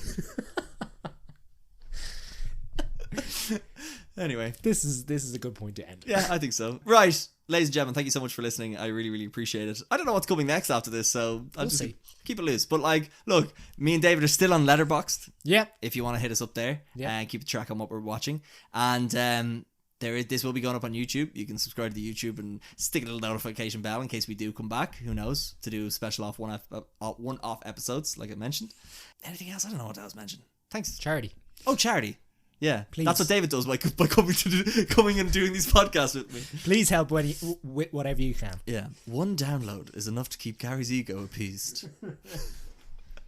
Anyway, this is a good point to end. Yeah, I think so. Right, ladies and gentlemen, thank you so much for listening. I really, really appreciate it. I don't know what's coming next after this, so I'll just see. Keep it loose. But like, look, me and David are still on Letterboxd. Yeah. If you want to hit us up there and keep track on what we're watching, and this will be going up on YouTube. You can subscribe to the YouTube and stick a little notification bell in case we do come back. Who knows? To do special one-off episodes, like I mentioned. Anything else? I don't know what else mentioned. Thanks. Charity. Oh, charity. Yeah, please. That's what David does by coming and doing these podcasts with me. Please help with whatever you can. Yeah, one download is enough to keep Gary's ego appeased.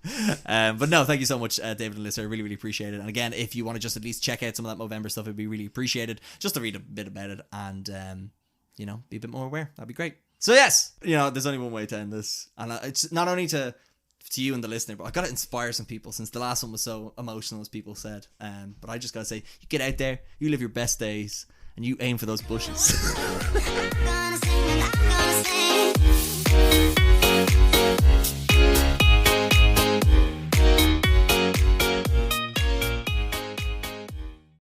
But no, thank you so much, David and Lister. I really, really appreciate it. And again, if you want to just at least check out some of that Movember stuff, it'd be really appreciated. Just to read a bit about it and be a bit more aware. That'd be great. So yes, there's only one way to end this, and it's not only to you and the listener, but I've got to inspire some people since the last one was so emotional, as people said. But I just got to say, you get out there, you live your best days, and you aim for those bushes.